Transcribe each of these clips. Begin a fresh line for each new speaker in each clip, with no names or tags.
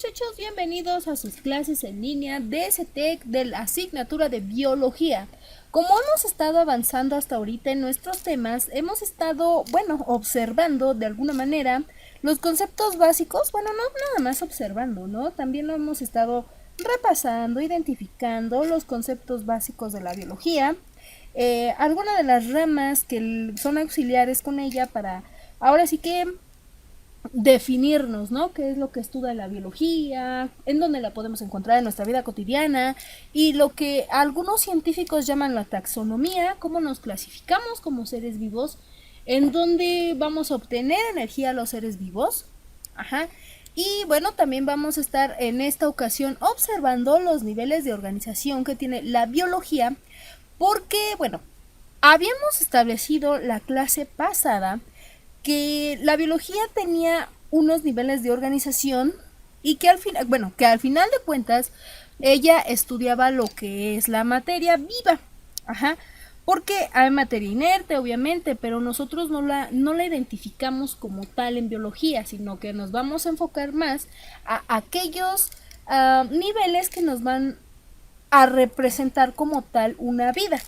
muchachos? Bienvenidos a sus clases en línea de SETEC de la asignatura de Biología. Como hemos estado avanzando hasta ahorita en nuestros temas, hemos estado, observando de alguna manera los conceptos básicos, no nada más observando, ¿no? También lo hemos estado repasando, identificando los conceptos básicos de la biología, algunas de las ramas que son auxiliares con ella para, ahora sí que definirnos, ¿no? ¿Qué es lo que estudia la biología? ¿En dónde la podemos encontrar en nuestra vida cotidiana? Y lo que algunos científicos llaman la taxonomía, cómo nos clasificamos como seres vivos, en dónde vamos a obtener energía los seres vivos. Y bueno, también vamos a estar en esta ocasión observando los niveles de organización que tiene la biología, porque, habíamos establecido la clase pasada que la biología tenía unos niveles de organización y que al final de cuentas ella estudiaba lo que es la materia viva, porque hay materia inerte obviamente, pero nosotros no la identificamos como tal en biología, sino que nos vamos a enfocar más a aquellos niveles que nos van a representar como tal una vida.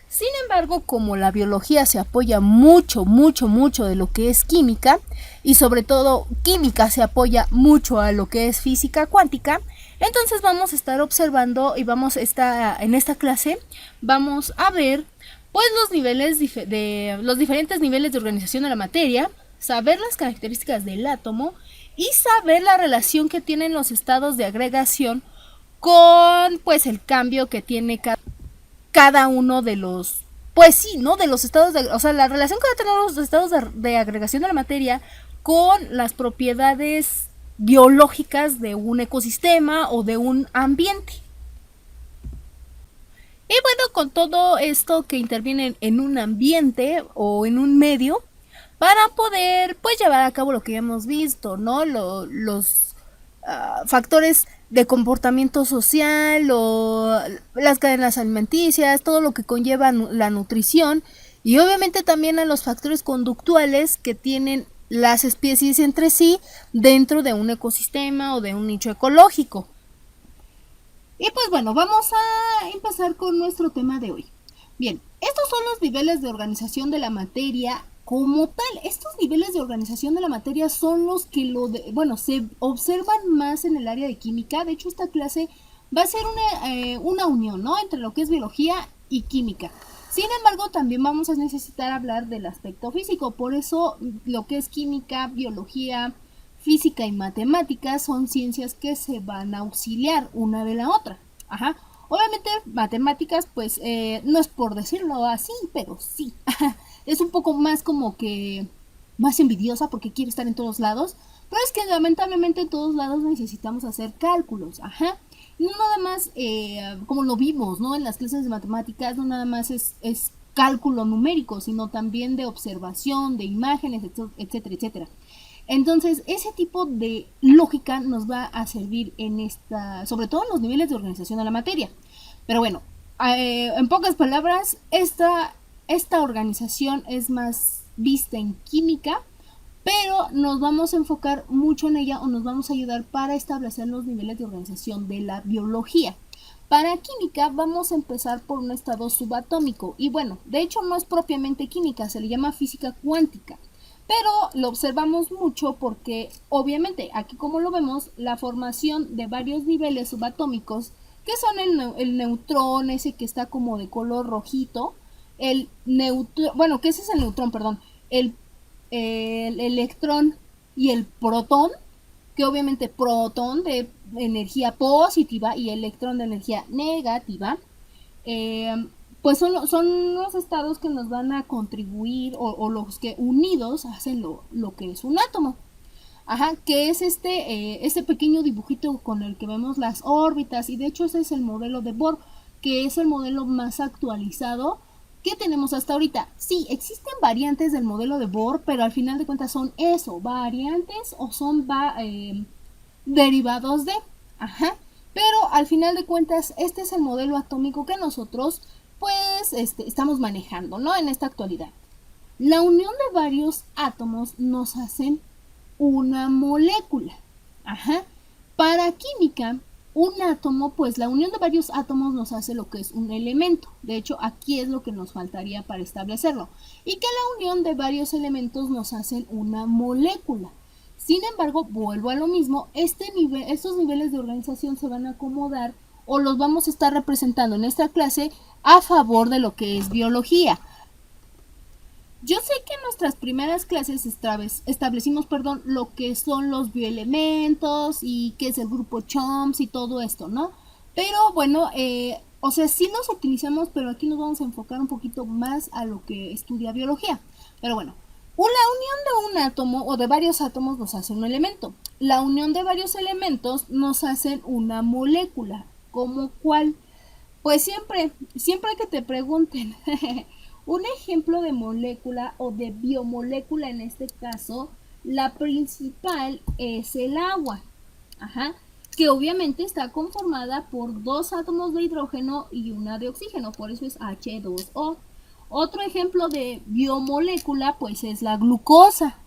Sin embargo, como la biología se apoya mucho de lo que es química, y sobre todo química se apoya mucho a lo que es física cuántica, entonces vamos a estar observando y en esta clase vamos a ver pues los diferentes niveles de organización de la materia, saber las características del átomo y saber la relación que tienen los estados de agregación con pues el cambio que tiene cada uno de los, de los estados la relación que va a tener los estados de agregación de la materia con las propiedades biológicas de un ecosistema o de un ambiente. Y bueno, con todo esto que interviene en un ambiente o en un medio, para poder pues llevar a cabo lo que ya hemos visto, ¿no? Los factores de comportamiento social o las cadenas alimenticias, todo lo que conlleva la nutrición y obviamente también a los factores conductuales que tienen las especies entre sí dentro de un ecosistema o de un nicho ecológico. Y pues vamos a empezar con nuestro tema de hoy. Bien, estos son los niveles de organización de la materia como tal. Estos niveles de organización de la materia son los que se observan más en el área de química. De hecho, esta clase va a ser una unión, ¿no?, entre lo que es biología y química. Sin embargo, también vamos a necesitar hablar del aspecto físico. Por eso, lo que es química, biología, física y matemáticas son ciencias que se van a auxiliar una de la otra. Obviamente, matemáticas, pues, no es por decirlo así, pero sí. Es un poco más como que más envidiosa porque quiere estar en todos lados, pero es que lamentablemente en todos lados necesitamos hacer cálculos, no nada más como lo vimos, ¿no?, en las clases de matemáticas, no nada más es cálculo numérico, sino también de observación, de imágenes, etcétera, etcétera. Entonces, ese tipo de lógica nos va a servir sobre todo en los niveles de organización de la materia. Pero bueno, en pocas palabras, esta organización es más vista en química, pero nos vamos a enfocar mucho en ella o nos vamos a ayudar para establecer los niveles de organización de la biología. Para química vamos a empezar por un estado subatómico y de hecho no es propiamente química, se le llama física cuántica, pero lo observamos mucho porque obviamente aquí, como lo vemos, la formación de varios niveles subatómicos, que son el neutrón, ese que está como de color rojito, el neutrón, que ese es el neutrón, perdón, el electrón y el protón, que obviamente protón de energía positiva y electrón de energía negativa, pues son los estados que nos van a contribuir o los que unidos hacen lo que es un átomo. Que es este pequeño dibujito con el que vemos las órbitas, y de hecho ese es el modelo de Bohr, que es el modelo más actualizado que tenemos hasta ahorita. Sí, existen variantes del modelo de Bohr, pero al final de cuentas son variantes o son derivados de. Pero al final de cuentas este es el modelo atómico que nosotros pues estamos manejando, ¿no?, en esta actualidad. La unión de varios átomos nos hacen una molécula. Para química, un átomo, pues la unión de varios átomos nos hace lo que es un elemento. De hecho, aquí es lo que nos faltaría para establecerlo. Y que la unión de varios elementos nos hacen una molécula. Sin embargo, vuelvo a lo mismo, estos niveles de organización se van a acomodar o los vamos a estar representando en esta clase a favor de lo que es biología. Yo sé que en nuestras primeras clases establecimos, lo que son los bioelementos y qué es el grupo CHOMS y todo esto, ¿no? Pero bueno, o sea, sí los utilizamos, pero aquí nos vamos a enfocar un poquito más a lo que estudia biología. Pero bueno, una unión de un átomo o de varios átomos nos hace un elemento. La unión de varios elementos nos hacen una molécula. ¿Cómo cuál? Pues siempre que te pregunten un ejemplo de molécula o de biomolécula en este caso, la principal es el agua, ajá, que obviamente está conformada por dos átomos de hidrógeno y una de oxígeno, por eso es H2O. Otro ejemplo de biomolécula pues es la glucosa,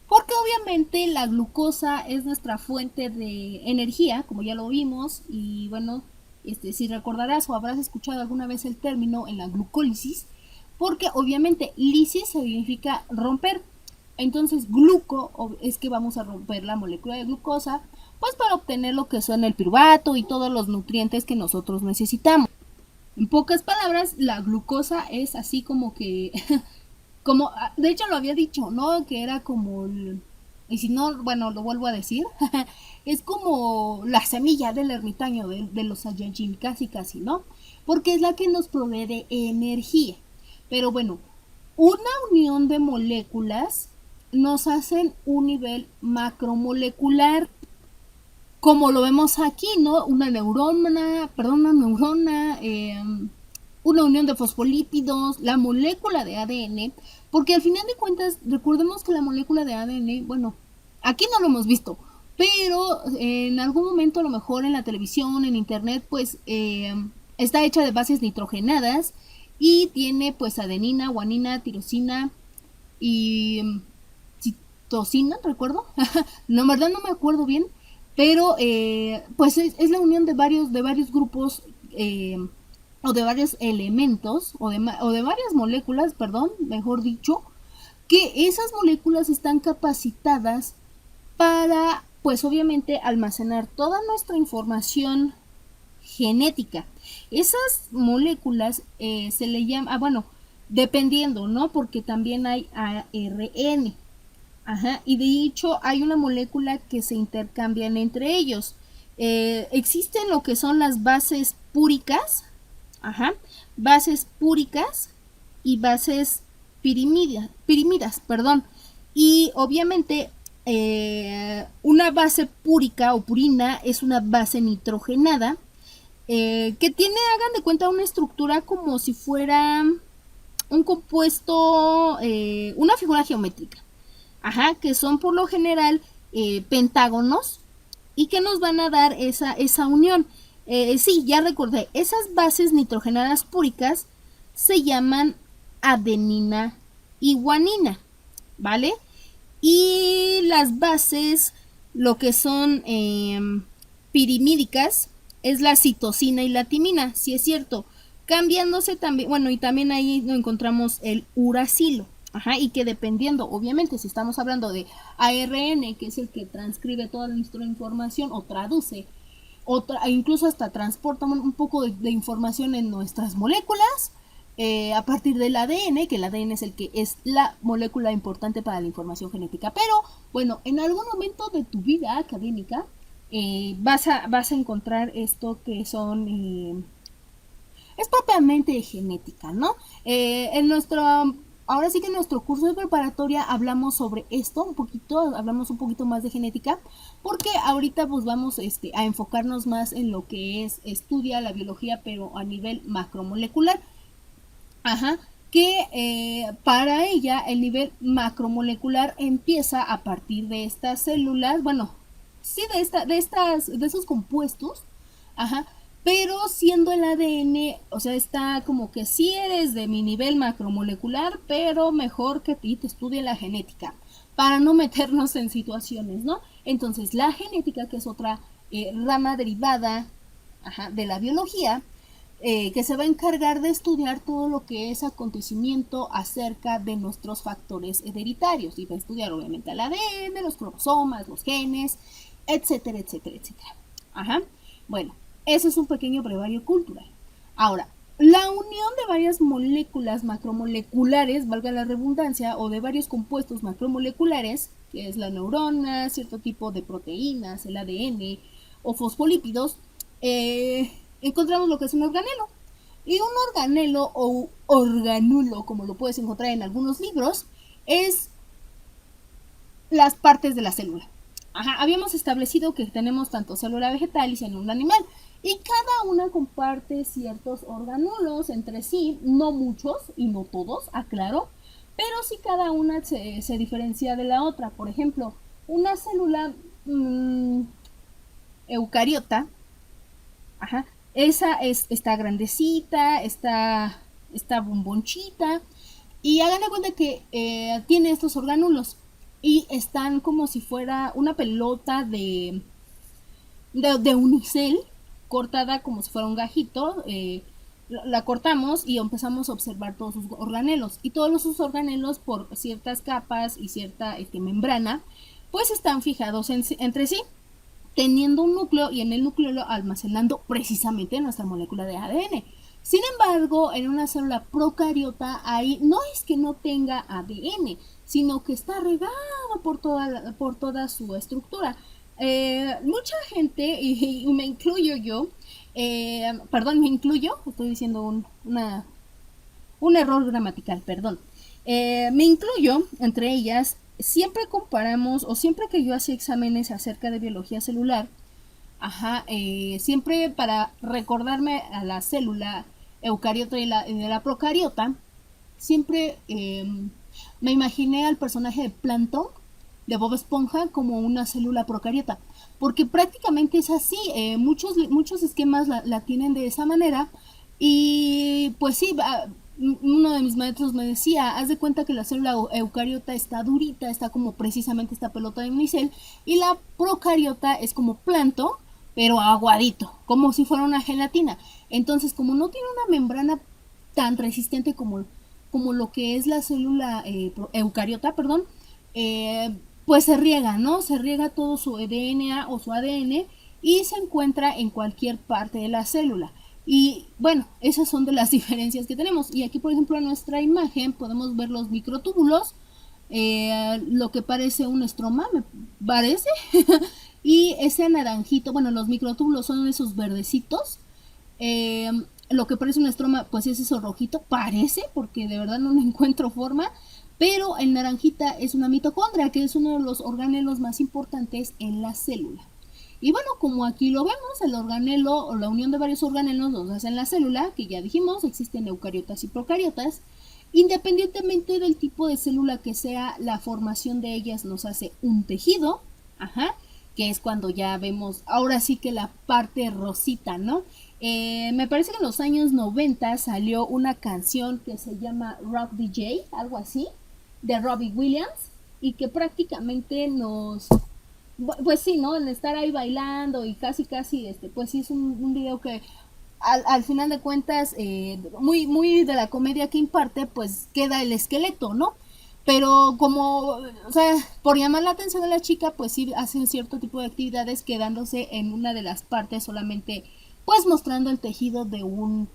porque obviamente la glucosa es nuestra fuente de energía, como ya lo vimos, y bueno, si recordarás o habrás escuchado alguna vez el término en la glucólisis, porque obviamente lisis significa romper. Entonces gluco es que vamos a romper la molécula de glucosa, pues para obtener lo que son el piruvato y todos los nutrientes que nosotros necesitamos. En pocas palabras, la glucosa es así como que como, de hecho lo había dicho, ¿no? Que era como, y si no, bueno, lo vuelvo a decir, es como la semilla del ermitaño de los Saiyajin, casi casi, ¿no? Porque es la que nos provee de energía. Pero bueno, una unión de moléculas nos hacen un nivel macromolecular, como lo vemos aquí, ¿no? Una neurona, una unión de fosfolípidos, la molécula de ADN, porque al final de cuentas, recordemos que la molécula de ADN, bueno, aquí no lo hemos visto, pero en algún momento, a lo mejor en la televisión, en internet, pues está hecha de bases nitrogenadas y tiene pues adenina, guanina, tirosina y citosina, recuerdo. No, en verdad no me acuerdo bien, pero pues es la unión de varios grupos o de varios elementos o de varias moléculas, perdón, mejor dicho, que esas moléculas están capacitadas para, pues obviamente, almacenar toda nuestra información genética. Esas moléculas se le llama, bueno, dependiendo, ¿no? Porque también hay ARN. Ajá, y de hecho hay una molécula que se intercambian entre ellos. Existen lo que son las bases púricas, ajá, bases púricas y bases pirimidas, perdón. Y obviamente una base púrica o purina es una base nitrogenada que tiene, hagan de cuenta, una estructura como si fuera un compuesto, una figura geométrica. Ajá, que son por lo general pentágonos y que nos van a dar esa unión. Sí, ya recordé, esas bases nitrogenadas púricas se llaman adenina y guanina, ¿vale? Y las bases, lo que son pirimídicas, es la citosina y la timina, sí es cierto. Cambiándose también, bueno, y también ahí nos encontramos el uracilo. Ajá, y que dependiendo, obviamente, si estamos hablando de ARN, que es el que transcribe toda nuestra información o traduce, incluso hasta transporta un poco de información en nuestras moléculas, a partir del ADN, que el ADN es el que es la molécula importante para la información genética. Pero bueno, en algún momento de tu vida académica vas a encontrar esto que son es propiamente genética, ¿no? Ahora sí que en nuestro curso de preparatoria hablamos sobre esto un poquito, hablamos un poquito más de genética, porque ahorita pues vamos a enfocarnos más en lo que estudia la biología, pero a nivel macromolecular. Ajá, que para ella el nivel macromolecular empieza a partir de estas células, bueno, sí, de esos compuestos, ajá, pero siendo el ADN, o sea, está como que sí eres de mi nivel macromolecular, pero mejor que te estudie la genética. para no meternos en situaciones, ¿no? Entonces, la genética, que es otra rama derivada de la biología, que se va a encargar de estudiar todo lo que es acontecimiento acerca de nuestros factores hereditarios, y va a estudiar obviamente el ADN, los cromosomas, los genes, etcétera, etcétera, etcétera. Bueno, ese es un pequeño brevario cultural. Ahora, la unión de varias moléculas macromoleculares, valga la redundancia, o de varios compuestos macromoleculares, que es la neurona, cierto tipo de proteínas, el ADN o fosfolípidos, encontramos lo que es un organelo. Y un organelo o organulo, como lo puedes encontrar en algunos libros, es las partes de la célula. Habíamos establecido que tenemos tanto célula vegetal y célula animal, y cada una comparte ciertos organulos entre sí, no muchos y no todos, aclaro, pero sí cada una se diferencia de la otra. Por ejemplo, una célula eucariota, esa está grandecita, está bombonchita, y hagan de cuenta que tiene estos organulos y están como si fuera una pelota de unicel cortada como si fuera un gajito. La cortamos y empezamos a observar todos sus organelos, y todos sus organelos, por ciertas capas y cierta membrana, pues están fijados entre sí, teniendo un núcleo, y en el núcleo almacenando precisamente nuestra molécula de ADN. Sin embargo, en una célula procariota, ahí no es que no tenga ADN, sino que está regado por toda su estructura. Mucha gente, y me incluyo yo, estoy diciendo un error gramatical, perdón. Me incluyo entre ellas. Siempre comparamos, o siempre que yo hacía exámenes acerca de biología celular, siempre para recordarme a la célula eucariota y de la procariota, siempre me imaginé al personaje de Plankton de Bob Esponja como una célula procariota, porque prácticamente es así. Muchos esquemas la tienen de esa manera, y pues sí, uno de mis maestros me decía, haz de cuenta que la célula eucariota está durita, está como precisamente esta pelota de unicel, y la procariota es como Plankton, pero aguadito, como si fuera una gelatina. Entonces, como no tiene una membrana tan resistente como lo que es la célula eucariota, perdón, pues se riega, ¿no? Se riega todo su DNA o su ADN, y se encuentra en cualquier parte de la célula. Y bueno, esas son de las diferencias que tenemos. Y aquí, por ejemplo, en nuestra imagen podemos ver los microtúbulos, lo que parece un estroma, me parece. Y ese naranjito, bueno, los microtúbulos son esos verdecitos. Lo que parece un estroma, pues es eso rojito, parece, porque de verdad no le encuentro forma. Pero el naranjita es una mitocondria, que es uno de los organelos más importantes en la célula. Y bueno, como aquí lo vemos, el organelo o la unión de varios organelos los hace en la célula, que ya dijimos, existen eucariotas y procariotas. Independientemente del tipo de célula que sea, la formación de ellas nos hace un tejido, que es cuando ya vemos, ahora sí que la parte rosita, ¿no? Me parece que en los años 90 salió una canción que se llama Rock DJ, algo así, de Robbie Williams, y que prácticamente pues sí, ¿no? En estar ahí bailando y casi, pues sí es un video que al final de cuentas, muy, muy de la comedia que imparte, pues queda el esqueleto, ¿no? Pero como, o sea, por llamar la atención de la chica, pues sí hacen cierto tipo de actividades quedándose en una de las partes solamente, pues mostrando el tejido de un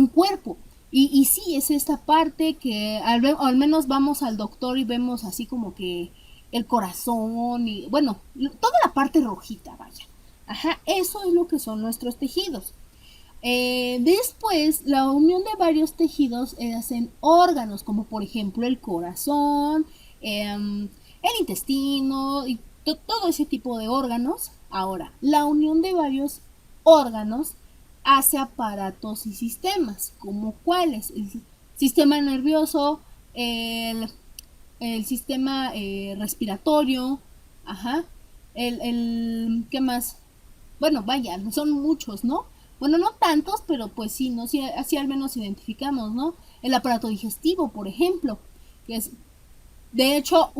cuerpo. Y sí, es esta parte que al menos vamos al doctor y vemos así como que el corazón y, bueno, toda la parte rojita, vaya. Eso es lo que son nuestros tejidos. Después, la unión de varios tejidos hacen órganos, como por ejemplo el corazón, el intestino y todo ese tipo de órganos. Ahora, la unión de varios órganos hace aparatos y sistemas, como cuáles: el sistema nervioso, el sistema respiratorio, ¿qué más? Bueno, vaya, son muchos, ¿no? Bueno, no tantos, pero pues sí, ¿no? Sí, así al menos identificamos, ¿no? El aparato digestivo, por ejemplo, que es De hecho,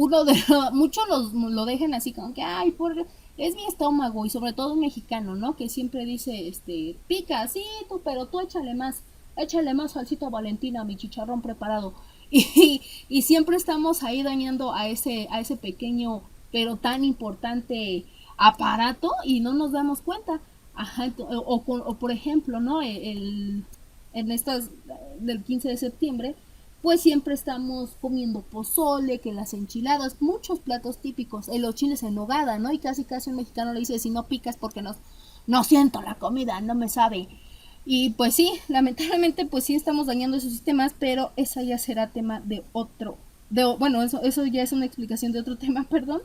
muchos lo dejan así como que, ay, es mi estómago, y sobre todo un mexicano, ¿no? Que siempre dice, pica, sí, pero tú échale más salsita Valentina, mi chicharrón preparado. Y siempre estamos ahí dañando a ese pequeño, pero tan importante aparato y no nos damos cuenta. Ajá, o por ejemplo, ¿no? En estas del 15 de septiembre, pues siempre estamos comiendo pozole, que las enchiladas, muchos platos típicos, los chiles en nogada, ¿no? Y casi casi un mexicano le dice, si no picas porque no siento la comida, no me sabe. Y pues sí, lamentablemente pues sí estamos dañando esos sistemas, pero esa ya será tema de otro, bueno, eso ya es una explicación de otro tema, perdón.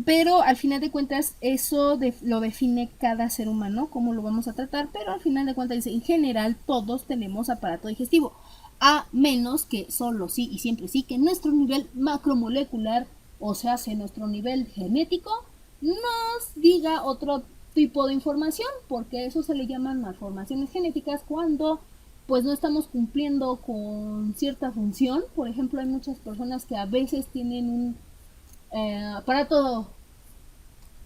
Pero al final de cuentas eso lo define cada ser humano, cómo lo vamos a tratar, pero al final de cuentas dice, en general todos tenemos aparato digestivo, a menos que solo sí y siempre sí que nuestro nivel macromolecular, o sea, nuestro nivel genético, nos diga otro tipo de información, porque eso se le llaman malformaciones genéticas cuando pues no estamos cumpliendo con cierta función. Por ejemplo, hay muchas personas que a veces tienen un aparato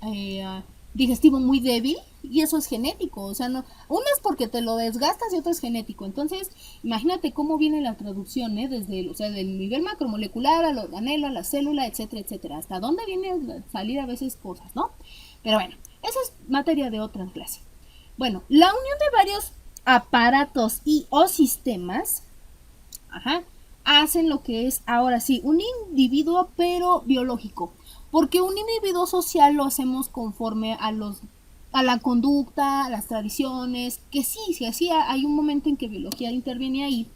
eh, digestivo muy débil y eso es genético, o sea, no, uno es porque te lo desgastas y otro es genético. Entonces, imagínate cómo viene la traducción, desde, o sea, del nivel macromolecular al organelo, a la célula, etcétera, etcétera, hasta dónde viene a salir a veces cosas, ¿no? Pero bueno, eso es materia de otra clase. Bueno, la unión de varios aparatos y o sistemas, ajá, hacen lo que es ahora sí un individuo pero biológico, porque un individuo social lo hacemos conforme a la conducta, a las tradiciones, que sí hay un momento en que biología interviene ahí,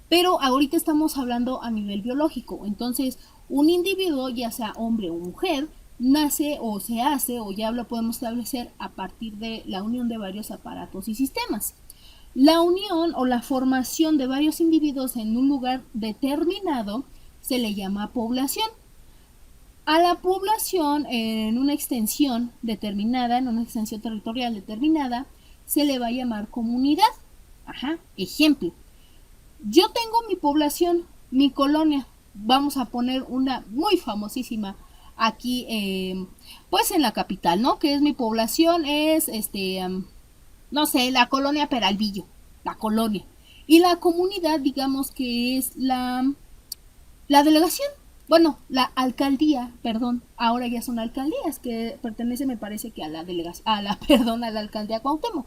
pero ahorita estamos hablando a nivel biológico. Entonces un individuo, ya sea hombre o mujer, nace o se hace o ya lo podemos establecer a partir de la unión de varios aparatos y sistemas. La unión o la formación de varios individuos en un lugar determinado se le llama población. A la población en una extensión determinada, en una extensión territorial determinada, se le va a llamar comunidad. Ajá, ejemplo. Yo tengo mi población, mi colonia. Vamos a poner una muy famosísima aquí, pues en la capital, ¿no? Que es mi población, es no sé, la colonia Peralvillo, la colonia. Y la comunidad, digamos que es la delegación, bueno, la alcaldía, perdón, ahora ya son alcaldías, que pertenece, me parece que a la delegación, perdón, a la alcaldía Cuauhtémoc.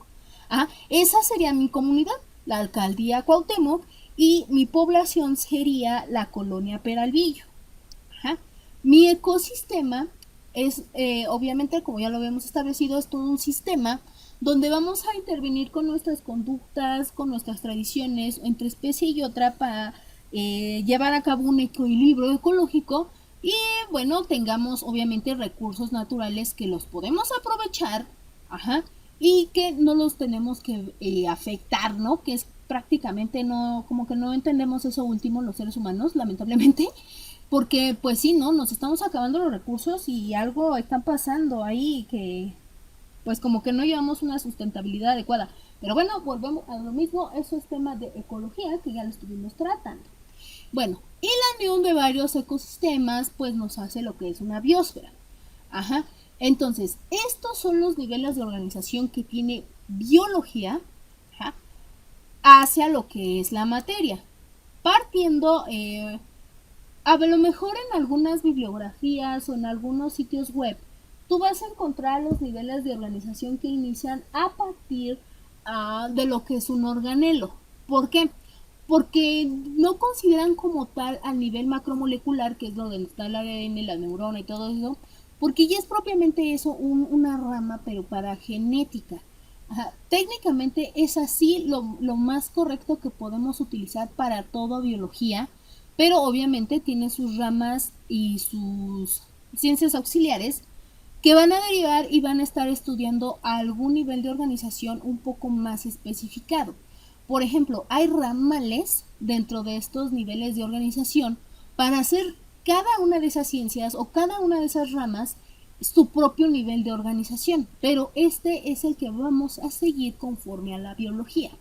Esa sería mi comunidad, la alcaldía Cuauhtémoc, y mi población sería la colonia Peralvillo. Ajá. Mi ecosistema es, obviamente, como ya lo habíamos establecido, es todo un sistema donde vamos a intervenir con nuestras conductas, con nuestras tradiciones, entre especie y otra, para llevar a cabo un equilibrio ecológico y, bueno, tengamos obviamente recursos naturales que los podemos aprovechar, ajá, y que no los tenemos que afectar, ¿no? Que es prácticamente no, como que no entendemos eso último los seres humanos, lamentablemente, porque pues sí, ¿no? Nos estamos acabando los recursos y algo está pasando ahí que pues como que no llevamos una sustentabilidad adecuada. Pero bueno, volvemos a lo mismo, eso es tema de ecología que ya lo estuvimos tratando. Bueno, y la unión de varios ecosistemas pues nos hace lo que es una biosfera. Ajá. Entonces, estos son los niveles de organización que tiene biología, ajá, hacia lo que es la materia. Partiendo, a lo mejor en algunas bibliografías o en algunos sitios web, tú vas a encontrar los niveles de organización que inician a partir de lo que es un organelo. ¿Por qué? Porque no consideran como tal a nivel macromolecular, que es donde está el ADN, la neurona y todo eso, porque ya es propiamente eso una rama, pero para genética. Ajá. Técnicamente es así lo más correcto que podemos utilizar para toda biología, pero obviamente tiene sus ramas y sus ciencias auxiliares que van a derivar y van a estar estudiando algún nivel de organización un poco más especificado. Por ejemplo, hay ramales dentro de estos niveles de organización para hacer cada una de esas ciencias o cada una de esas ramas su propio nivel de organización, pero este es el que vamos a seguir conforme a la biología.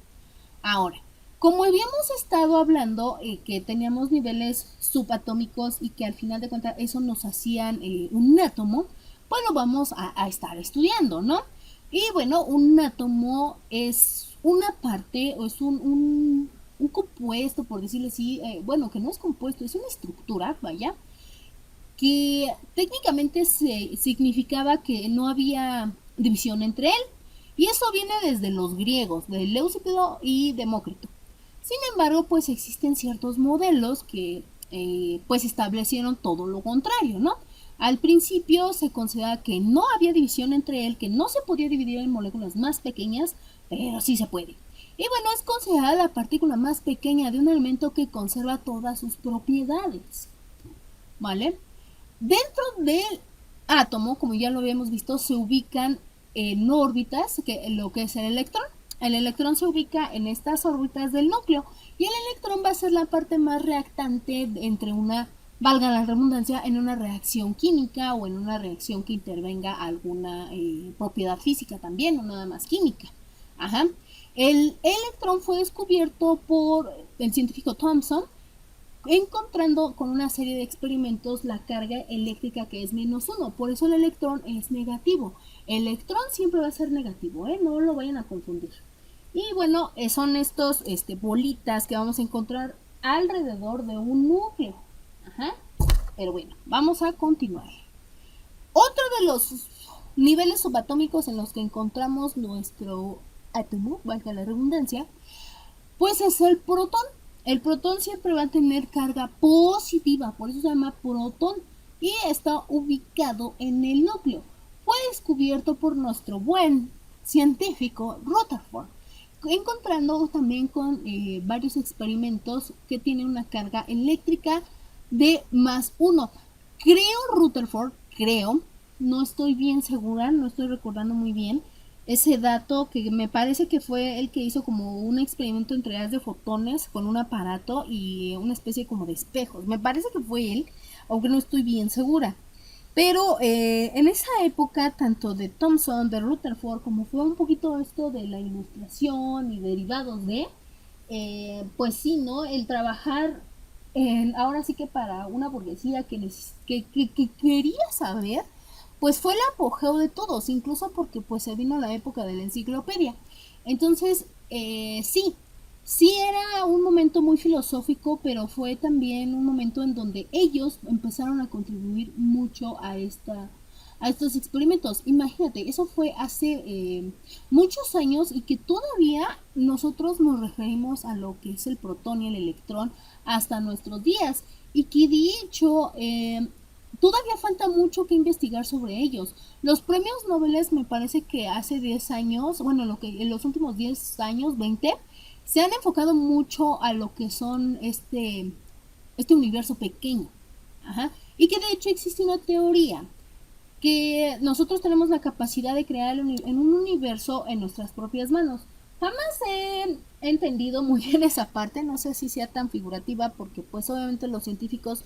Ahora, Como habíamos estado hablando, que teníamos niveles subatómicos y que al final de cuentas eso nos hacían un átomo, pues lo vamos a estar estudiando, ¿no? Y bueno, un átomo es una parte o es un compuesto, por decirlo así, bueno, que no es compuesto, es una estructura, vaya, que técnicamente significaba que no había división entre él. Y eso viene desde los griegos, de Leucipido y Demócrito. Sin embargo, pues existen ciertos modelos que pues establecieron todo lo contrario, ¿no? Al principio se consideraba que no había división entre él, que no se podía dividir en moléculas más pequeñas, pero sí se puede. Y bueno, es considerada la partícula más pequeña de un elemento que conserva todas sus propiedades, ¿vale? Dentro del átomo, como ya lo habíamos visto, se ubican en órbitas, que lo que es el electrón. El electrón se ubica en estas órbitas del núcleo y el electrón va a ser la parte más reactante entre una, valga la redundancia, en una reacción química o en una reacción que intervenga alguna propiedad física también, no nada más química. Ajá. El electrón fue descubierto por el científico Thomson, encontrando con una serie de experimentos la carga eléctrica que es -1. Por eso el electrón es negativo. El electrón siempre va a ser negativo, no lo vayan a confundir. Y bueno, son estos bolitas que vamos a encontrar alrededor de un núcleo. Ajá. Pero bueno, vamos a continuar. Otro de los niveles subatómicos en los que encontramos nuestro átomo, valga la redundancia, pues es el protón. El protón siempre va a tener carga positiva, por eso se llama protón, y está ubicado en el núcleo. Fue descubierto por nuestro buen científico Rutherford, encontrando también con varios experimentos que tienen una carga eléctrica de +1. Creo Rutherford, no estoy bien segura, no estoy recordando muy bien ese dato, que me parece que fue el que hizo como un experimento entre haz de fotones con un aparato y una especie como de espejos. Me parece que fue él, aunque no estoy bien segura. Pero en esa época, tanto de Thomson, de Rutherford, como fue un poquito esto de la ilustración y derivados de, pues sí, ¿no? El trabajar ahora sí que para una burguesía que quería saber, pues fue el apogeo de todos, incluso porque pues se vino la época de la enciclopedia. Entonces, sí era un momento muy filosófico, pero fue también un momento en donde ellos empezaron a contribuir mucho a estos experimentos. Imagínate, eso fue hace muchos años y que todavía nosotros nos referimos a lo que es el protón y el electrón hasta nuestros días. Y que de hecho todavía falta mucho que investigar sobre ellos. Los premios Nobel me parece que hace 10 años, bueno, en los últimos 10 años, 20, se han enfocado mucho a lo que son este universo pequeño. Ajá. Y que de hecho existe una teoría que nosotros tenemos la capacidad de crear en un universo en nuestras propias manos. Jamás he entendido muy bien esa parte, no sé si sea tan figurativa, porque pues obviamente los científicos,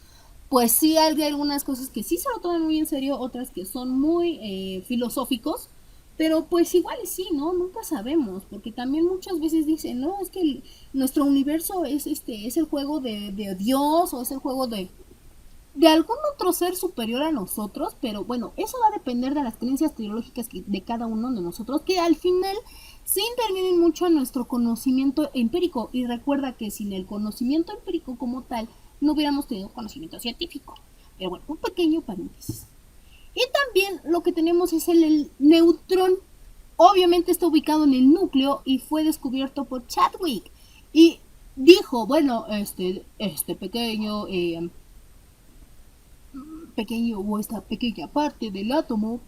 pues sí hay algunas cosas que sí se lo toman muy en serio, otras que son muy filosóficos, pero pues igual sí, ¿no? Nunca sabemos, porque también muchas veces dicen, no, es que nuestro universo es el juego de Dios, o es el juego de algún otro ser superior a nosotros, pero bueno, eso va a depender de las creencias teológicas de cada uno de nosotros, que al final se intervienen mucho en nuestro conocimiento empírico. Y recuerda que sin el conocimiento empírico como tal, no hubiéramos tenido conocimiento científico. Pero bueno, un pequeño paréntesis. Y también lo que tenemos es el neutrón. Obviamente está ubicado en el núcleo y fue descubierto por Chadwick. Y dijo, bueno, este pequeño o esta pequeña parte del átomo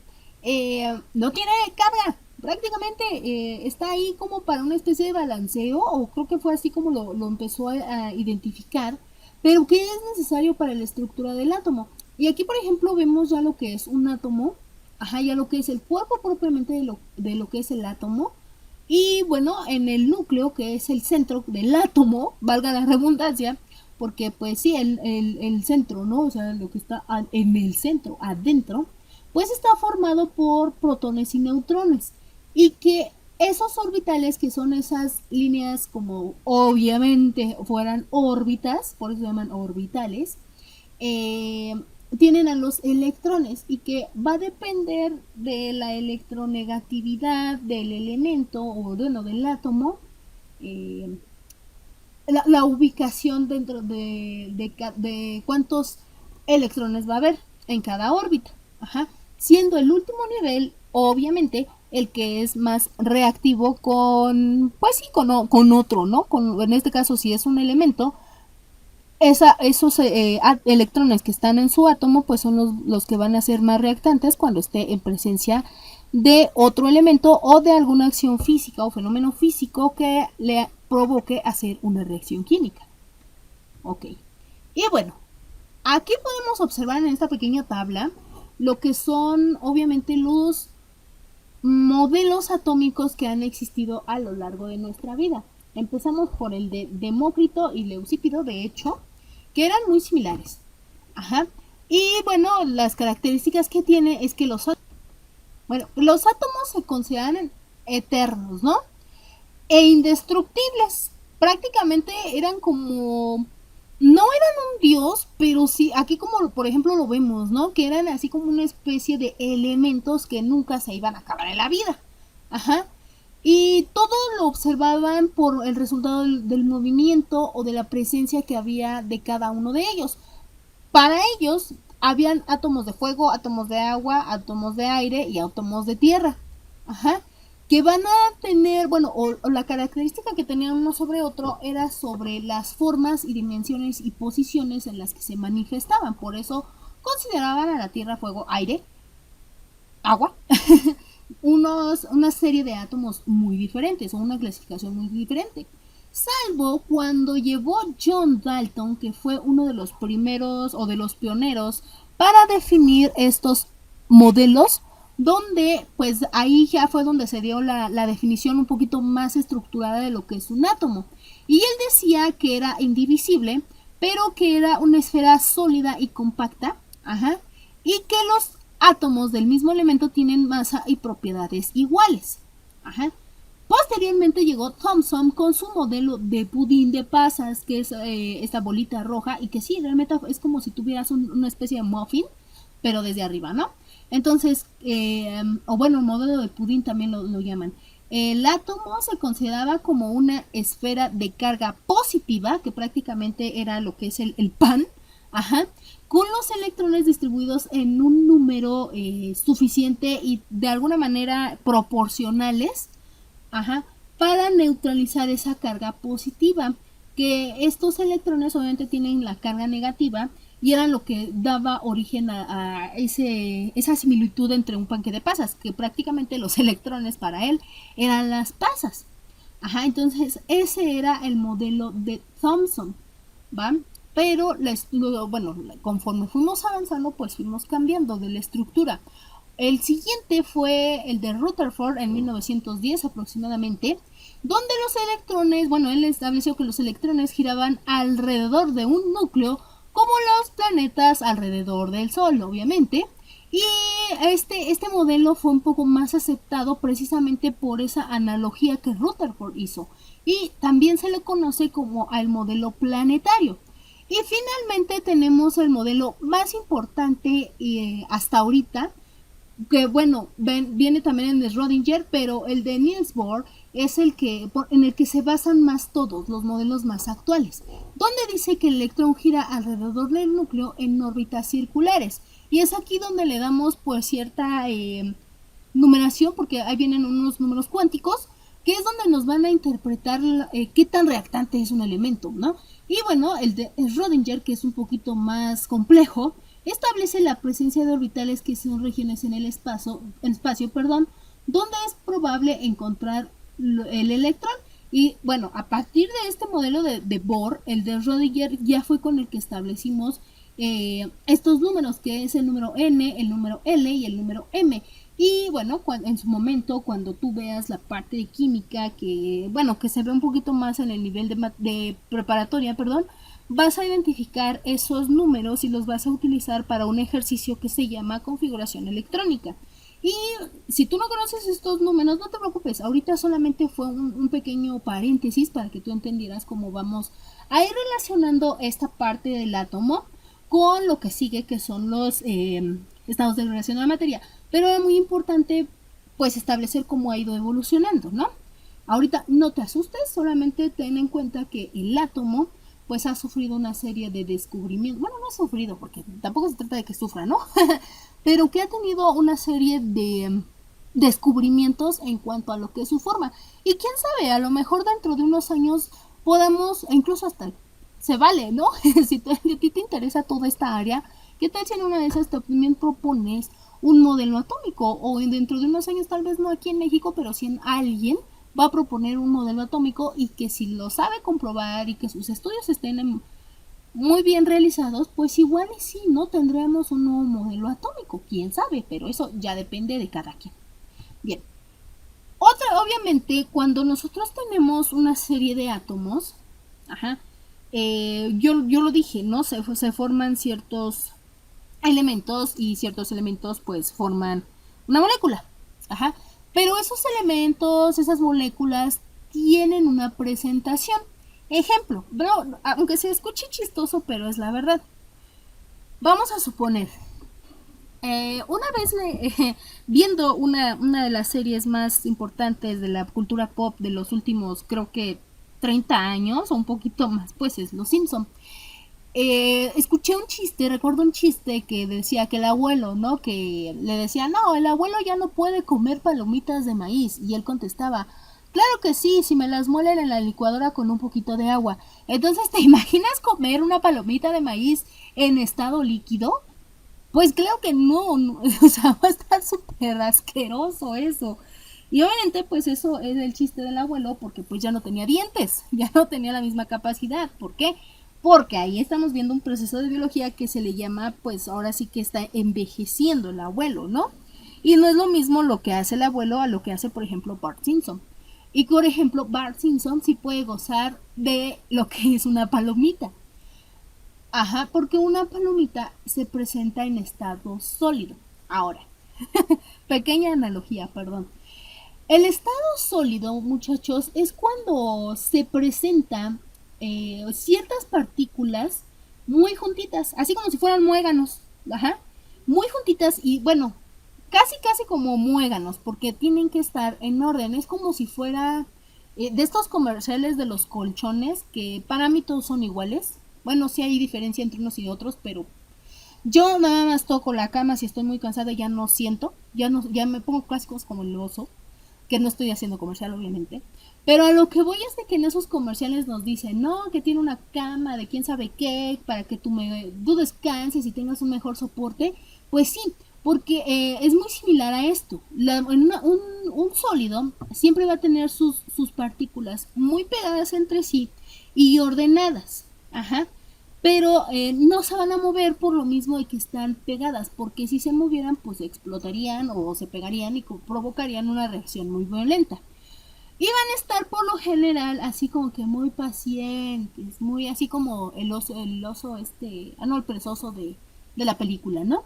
no tiene carga, prácticamente está ahí como para una especie de balanceo, o creo que fue así como lo empezó a identificar, pero que es necesario para la estructura del átomo. Y aquí por ejemplo vemos ya lo que es un átomo, ya lo que es el cuerpo propiamente de lo que es el átomo. Y bueno, en el núcleo, que es el centro del átomo, valga la redundancia, porque pues sí, el centro, ¿no? O sea, lo que está en el centro, adentro, pues está formado por protones y neutrones. Y que esos orbitales, que son esas líneas como obviamente fueran órbitas, por eso se llaman orbitales, eh, tienen a los electrones, y que va a depender de la electronegatividad del elemento, o bueno, del átomo, eh, la ubicación dentro de cuántos electrones va a haber en cada órbita. Ajá. Siendo el último nivel, obviamente, el que es más reactivo con, pues sí, con otro, ¿no? En este caso, si es un elemento, esos electrones que están en su átomo, pues son los que van a ser más reactantes cuando esté en presencia de otro elemento o de alguna acción física o fenómeno físico que le provoque hacer una reacción química. Ok. Y bueno, aquí podemos observar en esta pequeña tabla lo que son obviamente los modelos atómicos que han existido a lo largo de nuestra vida. Empezamos por el de Demócrito y Leucípido, de hecho, que eran muy similares. Ajá. Y bueno, las características que tiene es que los átomos se consideran eternos, ¿no? E indestructibles. Prácticamente eran como, no eran un dios, pero sí, aquí como por ejemplo lo vemos, ¿no? Que eran así como una especie de elementos que nunca se iban a acabar en la vida. Ajá. Y todo lo observaban por el resultado del movimiento o de la presencia que había de cada uno de ellos. Para ellos habían átomos de fuego, átomos de agua, átomos de aire y átomos de tierra. Ajá. Que van a tener, bueno, o la característica que tenían uno sobre otro era sobre las formas y dimensiones y posiciones en las que se manifestaban. Por eso consideraban a la tierra, fuego, aire, agua, una serie de átomos muy diferentes, o una clasificación muy diferente. Salvo cuando llevó John Dalton, que fue uno de los primeros o de los pioneros para definir estos modelos, donde pues ahí ya fue donde se dio la definición un poquito más estructurada de lo que es un átomo. Y él decía que era indivisible, pero que era una esfera sólida y compacta, ajá, y que los átomos del mismo elemento tienen masa y propiedades iguales. Ajá. Posteriormente llegó Thomson con su modelo de pudín de pasas, que es esta bolita roja, y que sí, realmente es como si tuvieras una especie de muffin, pero desde arriba, ¿no? Entonces, o bueno, el modelo de pudín también lo llaman. El átomo se consideraba como una esfera de carga positiva, que prácticamente era lo que es el pan, ajá, con los electrones distribuidos en un número suficiente y de alguna manera proporcionales, ajá, para neutralizar esa carga positiva. Que estos electrones obviamente tienen la carga negativa, y era lo que daba origen a esa similitud entre un panque de pasas, que prácticamente los electrones para él eran las pasas. Ajá, entonces ese era el modelo de Thomson, ¿va? Pero bueno, conforme fuimos avanzando, pues fuimos cambiando de la estructura. El siguiente fue el de Rutherford en 1910 aproximadamente, donde los electrones, bueno, él estableció que los electrones giraban alrededor de un núcleo como los planetas alrededor del Sol, obviamente. Y este modelo fue un poco más aceptado precisamente por esa analogía que Rutherford hizo. Y también se le conoce como el modelo planetario. Y finalmente tenemos el modelo más importante hasta ahorita, que bueno, viene también en el Schrödinger, pero el de Niels Bohr es en el que se basan más todos los modelos más actuales, donde dice que el electrón gira alrededor del núcleo en órbitas circulares. Y es aquí donde le damos pues cierta numeración, porque ahí vienen unos números cuánticos, que es donde nos van a interpretar qué tan reactante es un elemento, ¿no? Y bueno, el de Schrödinger, que es un poquito más complejo, establece la presencia de orbitales que son regiones en el espacio, donde es probable encontrar el electrón. Y bueno, a partir de este modelo de Bohr, el de Schrödinger ya fue con el que establecimos estos números, que es el número n, el número l y el número m. Y bueno, en su momento, cuando tú veas la parte de química, que bueno, que se ve un poquito más en el nivel de preparatoria, perdón, vas a identificar esos números y los vas a utilizar para un ejercicio que se llama configuración electrónica. Y si tú no conoces estos números, no te preocupes, ahorita solamente fue un pequeño paréntesis para que tú entendieras cómo vamos a ir relacionando esta parte del átomo con lo que sigue, que son los estados de relación de la materia. Pero era muy importante pues establecer cómo ha ido evolucionando, ¿no? Ahorita no te asustes, solamente ten en cuenta que el átomo pues ha sufrido una serie de descubrimientos, bueno, no ha sufrido porque tampoco se trata de que sufra, ¿no? Pero que ha tenido una serie de descubrimientos en cuanto a lo que es su forma. Y quién sabe, a lo mejor dentro de unos años podamos, e incluso hasta se vale, ¿no? Si a ti te interesa toda esta área, ¿qué tal si en una de esas también propones un modelo atómico? O dentro de unos años, tal vez no aquí en México, pero si en alguien va a proponer un modelo atómico y que si lo sabe comprobar y que sus estudios estén muy bien realizados, pues igual y sí, ¿no? Tendremos un nuevo modelo atómico, quién sabe, pero eso ya depende de cada quien. Bien, obviamente, cuando nosotros tenemos una serie de átomos, ajá, yo lo dije, ¿no? Se forman ciertos elementos y ciertos elementos pues forman una molécula, ajá, pero esos elementos, esas moléculas tienen una presentación. Ejemplo, bro, aunque se escuche chistoso, pero es la verdad. Vamos a suponer, una vez viendo una de las series más importantes de la cultura pop de los últimos, creo que 30 años o un poquito más, pues es Los Simpson. Escuché un chiste, recuerdo un chiste que decía que el abuelo, ¿no? Que le decía, no, el abuelo ya no puede comer palomitas de maíz. Y él contestaba, claro que sí, si me las muelen en la licuadora con un poquito de agua. Entonces, ¿te imaginas comer una palomita de maíz en estado líquido? Pues claro que no, no, o sea, va a estar súper asqueroso eso. Y obviamente pues eso es el chiste del abuelo porque pues ya no tenía dientes, ya no tenía la misma capacidad. ¿Por qué? Porque ahí estamos viendo un proceso de biología que se le llama, pues ahora sí que está envejeciendo el abuelo, ¿no? Y no es lo mismo lo que hace el abuelo a lo que hace, por ejemplo, Bart Simpson. Y por ejemplo, Bart Simpson sí puede gozar de lo que es una palomita. Ajá, porque una palomita se presenta en estado sólido. Ahora, pequeña analogía, perdón. El estado sólido, muchachos, es cuando se presentan ciertas partículas muy juntitas, así como si fueran muéganos, ajá, muy juntitas y bueno, casi como muéganos, porque tienen que estar en orden. Es como si fuera de estos comerciales de los colchones, que para mí todos son iguales. Bueno, sí hay diferencia entre unos y otros, pero yo nada más toco la cama si estoy muy cansada y ya no siento, ya me pongo clásicos como el oso, que no estoy haciendo comercial obviamente, pero a lo que voy es de que en esos comerciales nos dicen, no, que tiene una cama de quién sabe qué, para que tú descanses y tengas un mejor soporte. Pues sí, porque es muy similar a esto. Un sólido siempre va a tener sus partículas muy pegadas entre sí y ordenadas. Ajá. Pero no se van a mover por lo mismo de que están pegadas, porque si se movieran pues explotarían o se pegarían y provocarían una reacción muy violenta. Y van a estar por lo general así como que muy pacientes, muy así como el oso no, el perezoso de la película, ¿no?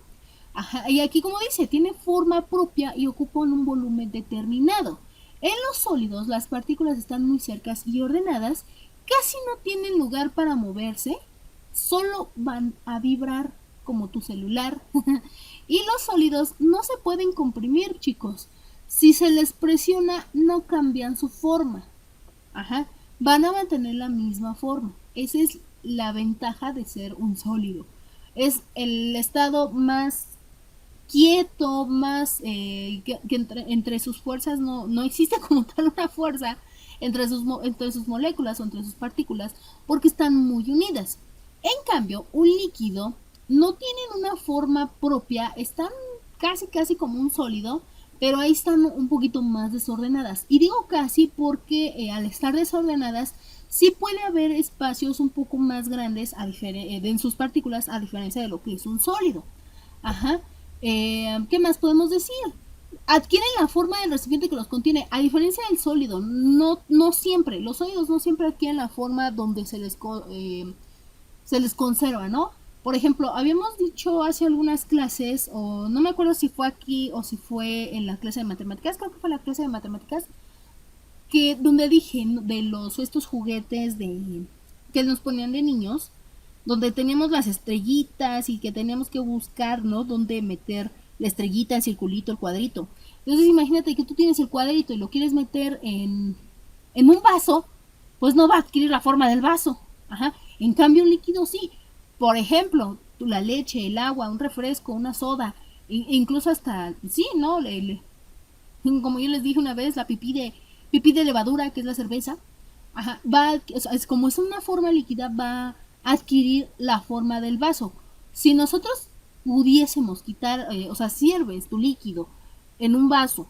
Ajá, y aquí como dice, tiene forma propia y ocupan un volumen determinado. En los sólidos las partículas están muy cercas y ordenadas, casi no tienen lugar para moverse, solo van a vibrar como tu celular. Y los sólidos no se pueden comprimir, chicos. Si se les presiona, no cambian su forma. Ajá. Van a mantener la misma forma. Esa es la ventaja de ser un sólido. Es el estado más quieto, más que entre sus fuerzas no existe como tal una fuerza entre sus moléculas o entre sus partículas porque están muy unidas. En cambio, un líquido no tienen una forma propia, están casi como un sólido, pero ahí están un poquito más desordenadas. Y digo casi porque al estar desordenadas, sí puede haber espacios un poco más grandes en sus partículas, a diferencia de lo que es un sólido. Ajá. ¿Qué más podemos decir? Adquieren la forma del recipiente que los contiene, a diferencia del sólido. No siempre, los sólidos no siempre adquieren la forma donde se les conserva, ¿no? Por ejemplo, habíamos dicho hace algunas clases, o no me acuerdo si fue aquí o si fue en la clase de matemáticas, creo que fue la clase de matemáticas, que donde dije, ¿no?, de los estos juguetes de que nos ponían de niños, donde teníamos las estrellitas y que teníamos que buscar, ¿no?, dónde meter la estrellita, el circulito, el cuadrito. Entonces imagínate que tú tienes el cuadrito y lo quieres meter en un vaso, pues no va a adquirir la forma del vaso. Ajá. En cambio un líquido sí. Por ejemplo, la leche, el agua, un refresco, una soda, incluso hasta, sí, ¿no? Como yo les dije una vez, la pipí de levadura, que es la cerveza, ajá, es como es una forma líquida, va a adquirir la forma del vaso. Si nosotros pudiésemos quitar, o sea, sirves tu líquido en un vaso,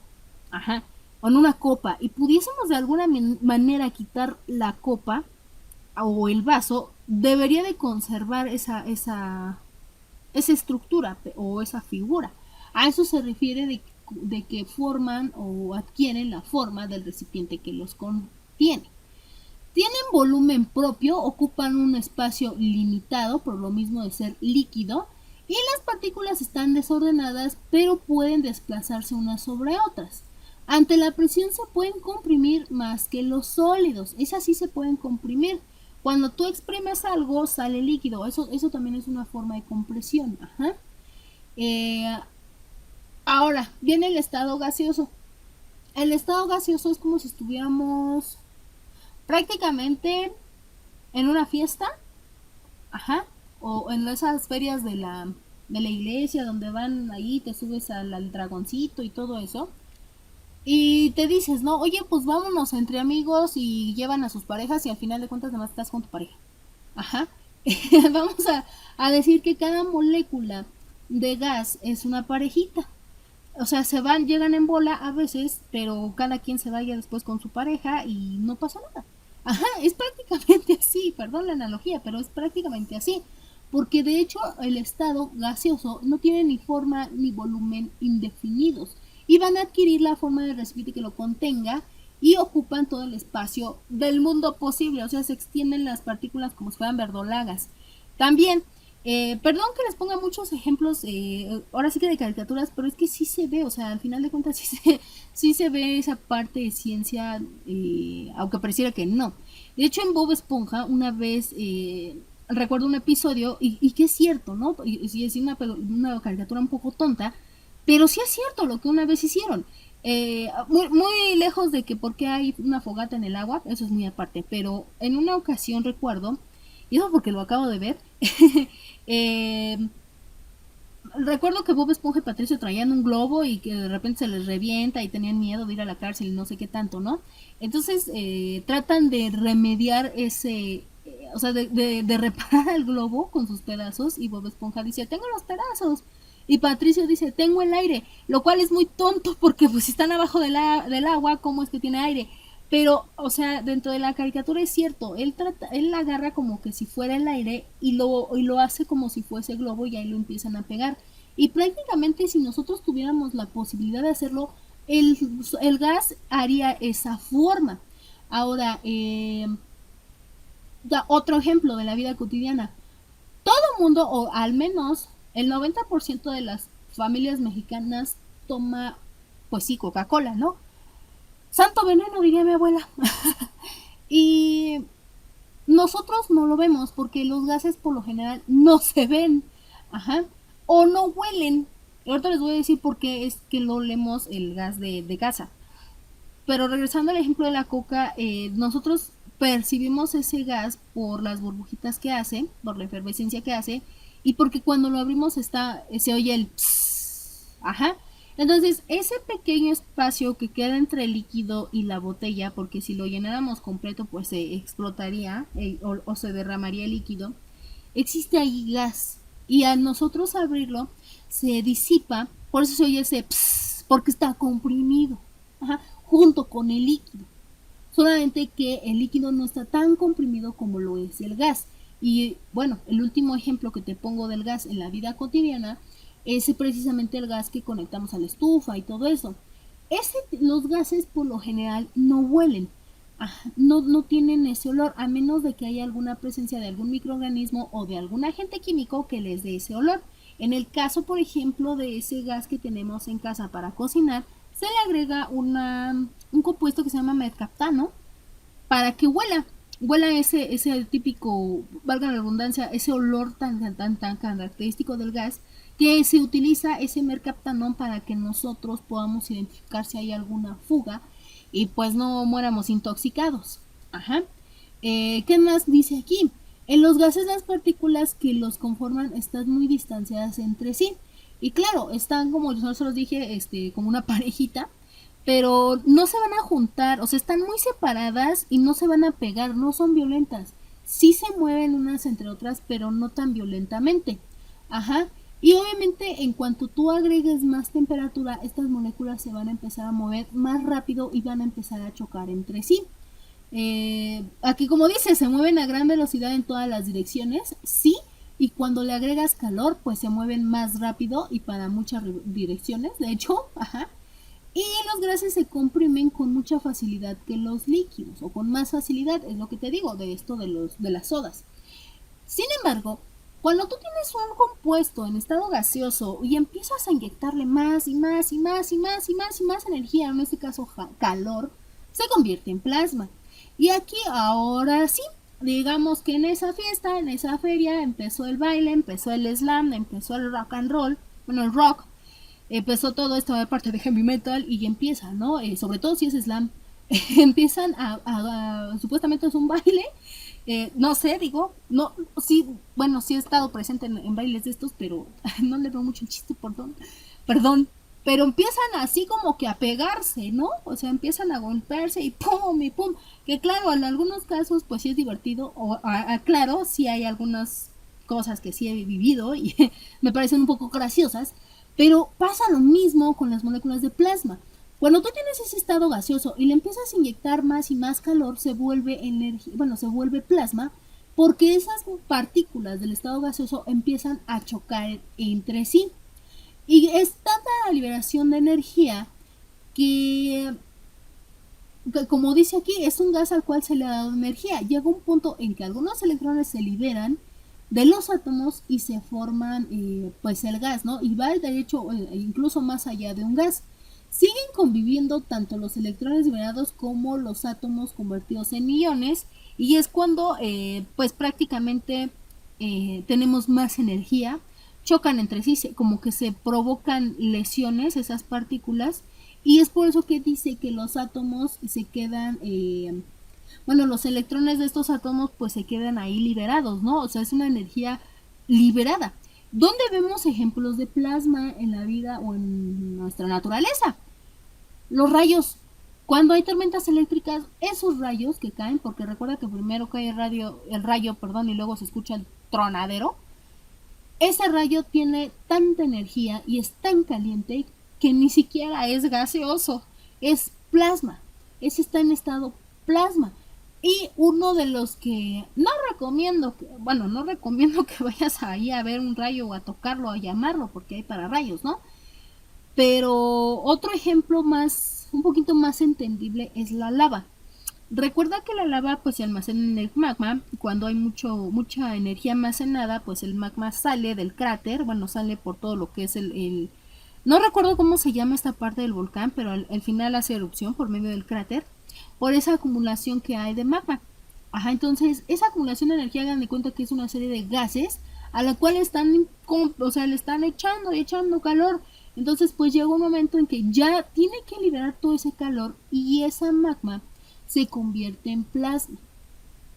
ajá, o en una copa, y pudiésemos de alguna manera quitar la copa o el vaso, debería de conservar esa estructura o esa figura. A eso se refiere de que forman o adquieren la forma del recipiente que los contiene. Tienen volumen propio, ocupan un espacio limitado por lo mismo de ser líquido, y las partículas están desordenadas pero pueden desplazarse unas sobre otras. Ante la presión se pueden comprimir más que los sólidos, esas sí se pueden comprimir. Cuando tú exprimes algo sale líquido, eso también es una forma de compresión. Ajá. Eh, Ahora viene el estado gaseoso. El estado gaseoso es como si estuviéramos prácticamente en una fiesta, ajá, o en esas ferias de la iglesia donde van ahí, te subes al dragoncito y todo eso, y te dices, no, oye, pues vámonos entre amigos, y llevan a sus parejas y al final de cuentas además estás con tu pareja. Ajá. Vamos a decir que cada molécula de gas es una parejita. O sea, llegan en bola a veces, pero cada quien se vaya después con su pareja y no pasa nada. Ajá, es prácticamente así, perdón la analogía, pero es prácticamente así. Porque de hecho el estado gaseoso no tiene ni forma ni volumen indefinidos, y van a adquirir la forma del recipiente que lo contenga, y ocupan todo el espacio del mundo posible, o sea, se extienden las partículas como si fueran verdolagas. También, perdón que les ponga muchos ejemplos, ahora sí que de caricaturas, pero es que sí se ve, o sea, al final de cuentas sí se ve esa parte de ciencia, aunque pareciera que no. De hecho, en Bob Esponja, una vez, recuerdo un episodio, y que es cierto, ¿no? Y es una caricatura un poco tonta, pero sí es cierto lo que una vez hicieron. Muy lejos de que por qué hay una fogata en el agua, eso es muy aparte, pero en una ocasión recuerdo, y eso porque lo acabo de ver, eh, recuerdo que Bob Esponja y Patricio traían un globo y que de repente se les revienta y tenían miedo de ir a la cárcel y no sé qué tanto, ¿no? Entonces tratan de remediar o sea, de reparar el globo con sus pedazos, y Bob Esponja dice, tengo los pedazos. Y Patricio dice, tengo el aire, lo cual es muy tonto porque pues si están abajo del agua, ¿cómo es que tiene aire? Pero, o sea, dentro de la caricatura es cierto, él la agarra como que si fuera el aire, y lo hace como si fuese globo, y ahí lo empiezan a pegar. Y prácticamente si nosotros tuviéramos la posibilidad de hacerlo, el gas haría esa forma. Ahora, otro ejemplo de la vida cotidiana. Todo mundo, o al menos el 90% de las familias mexicanas toma, pues sí, Coca-Cola, ¿no? Santo veneno, diría mi abuela. Y nosotros no lo vemos porque los gases por lo general no se ven, ajá, o no huelen. Y ahorita les voy a decir por qué es que no olemos el gas de casa. Pero regresando al ejemplo de la coca, nosotros percibimos ese gas por las burbujitas que hace, por la efervescencia que hace, y porque cuando lo abrimos se oye el pss, ajá. Entonces, ese pequeño espacio que queda entre el líquido y la botella, porque si lo llenáramos completo, pues se explotaría, o se derramaría el líquido, existe ahí gas. Y al nosotros abrirlo, se disipa, por eso se oye ese pss, porque está comprimido, ajá, junto con el líquido. Solamente que el líquido no está tan comprimido como lo es el gas. Y bueno, el último ejemplo que te pongo del gas en la vida cotidiana es precisamente el gas que conectamos a la estufa y todo eso. Los gases por lo general no huelen, no tienen ese olor, a menos de que haya alguna presencia de algún microorganismo o de algún agente químico que les dé ese olor. En el caso, por ejemplo, de ese gas que tenemos en casa para cocinar, se le agrega un compuesto que se llama mercaptano para que huela ese típico, valga la redundancia, ese olor tan característico del gas, que se utiliza ese mercaptanón para que nosotros podamos identificar si hay alguna fuga y pues no muéramos intoxicados. Ajá. ¿Qué más dice aquí? En los gases las partículas que los conforman están muy distanciadas entre sí. Y claro, están como yo se los dije, como una parejita, pero no se van a juntar, o sea, están muy separadas y no se van a pegar, no son violentas. Sí se mueven unas entre otras, pero no tan violentamente. Ajá. Y obviamente en cuanto tú agregues más temperatura, estas moléculas se van a empezar a mover más rápido y van a empezar a chocar entre sí. Aquí como dice, se mueven a gran velocidad en todas las direcciones, sí, y cuando le agregas calor, pues se mueven más rápido y para muchas direcciones, de hecho, ajá. Y los gases se comprimen con mucha facilidad que los líquidos, o con más facilidad, es lo que te digo, de esto de las sodas. Sin embargo, cuando tú tienes un compuesto en estado gaseoso y empiezas a inyectarle más y más y más y más y más y más energía, en este caso calor, se convierte en plasma. Y aquí ahora sí, digamos que en esa fiesta, en esa feria, empezó el baile, empezó el slam, empezó el rock and roll, bueno, el rock, empezó todo esto de parte de heavy metal y empieza, ¿no? Sobre todo si es slam, empiezan supuestamente es un baile, no sé, digo, no, sí, bueno, sí he estado presente en bailes de estos, pero no le veo mucho el chiste, perdón, pero empiezan así como que a pegarse, ¿no? O sea, empiezan a golpearse y pum, que claro, en algunos casos pues sí es divertido, o claro, sí hay algunas cosas que sí he vivido y me parecen un poco graciosas, pero pasa lo mismo con las moléculas de plasma. Cuando tú tienes ese estado gaseoso y le empiezas a inyectar más y más calor, se vuelve energía, bueno, se vuelve plasma, porque esas partículas del estado gaseoso empiezan a chocar entre sí. Y es tanta la liberación de energía que, como dice aquí, es un gas al cual se le ha dado energía. Llega un punto en que algunos electrones se liberan de los átomos y se forman pues el gas, ¿no? Y va de hecho incluso más allá de un gas. Siguen conviviendo tanto los electrones liberados como los átomos convertidos en iones y es cuando pues prácticamente tenemos más energía, chocan entre sí, como que se provocan lesiones esas partículas y es por eso que dice que los átomos se quedan bueno, los electrones de estos átomos pues se quedan ahí liberados, ¿no? O sea, es una energía liberada. ¿Dónde vemos ejemplos de plasma en la vida o en nuestra naturaleza? Los rayos. Cuando hay tormentas eléctricas, esos rayos que caen, porque recuerda que primero cae el rayo, perdón, y luego se escucha el tronadero, ese rayo tiene tanta energía y es tan caliente que ni siquiera es gaseoso, es plasma. Ese está en estado plasma. Y uno de los que no recomiendo, bueno, no recomiendo que vayas ahí a ver un rayo o a tocarlo, a llamarlo, porque hay para rayos, ¿no? Pero otro ejemplo más, un poquito más entendible es la lava. Recuerda que la lava pues se almacena en el magma, cuando hay mucha energía almacenada, pues el magma sale del cráter, bueno, sale por todo lo que es no recuerdo cómo se llama esta parte del volcán, pero al final hace erupción por medio del cráter, por esa acumulación que hay de magma. Ajá, entonces esa acumulación de energía, hagan de cuenta que es una serie de gases a la cual están, o sea, le están echando y echando calor. Entonces pues llega un momento en que ya tiene que liberar todo ese calor y esa magma se convierte en plasma.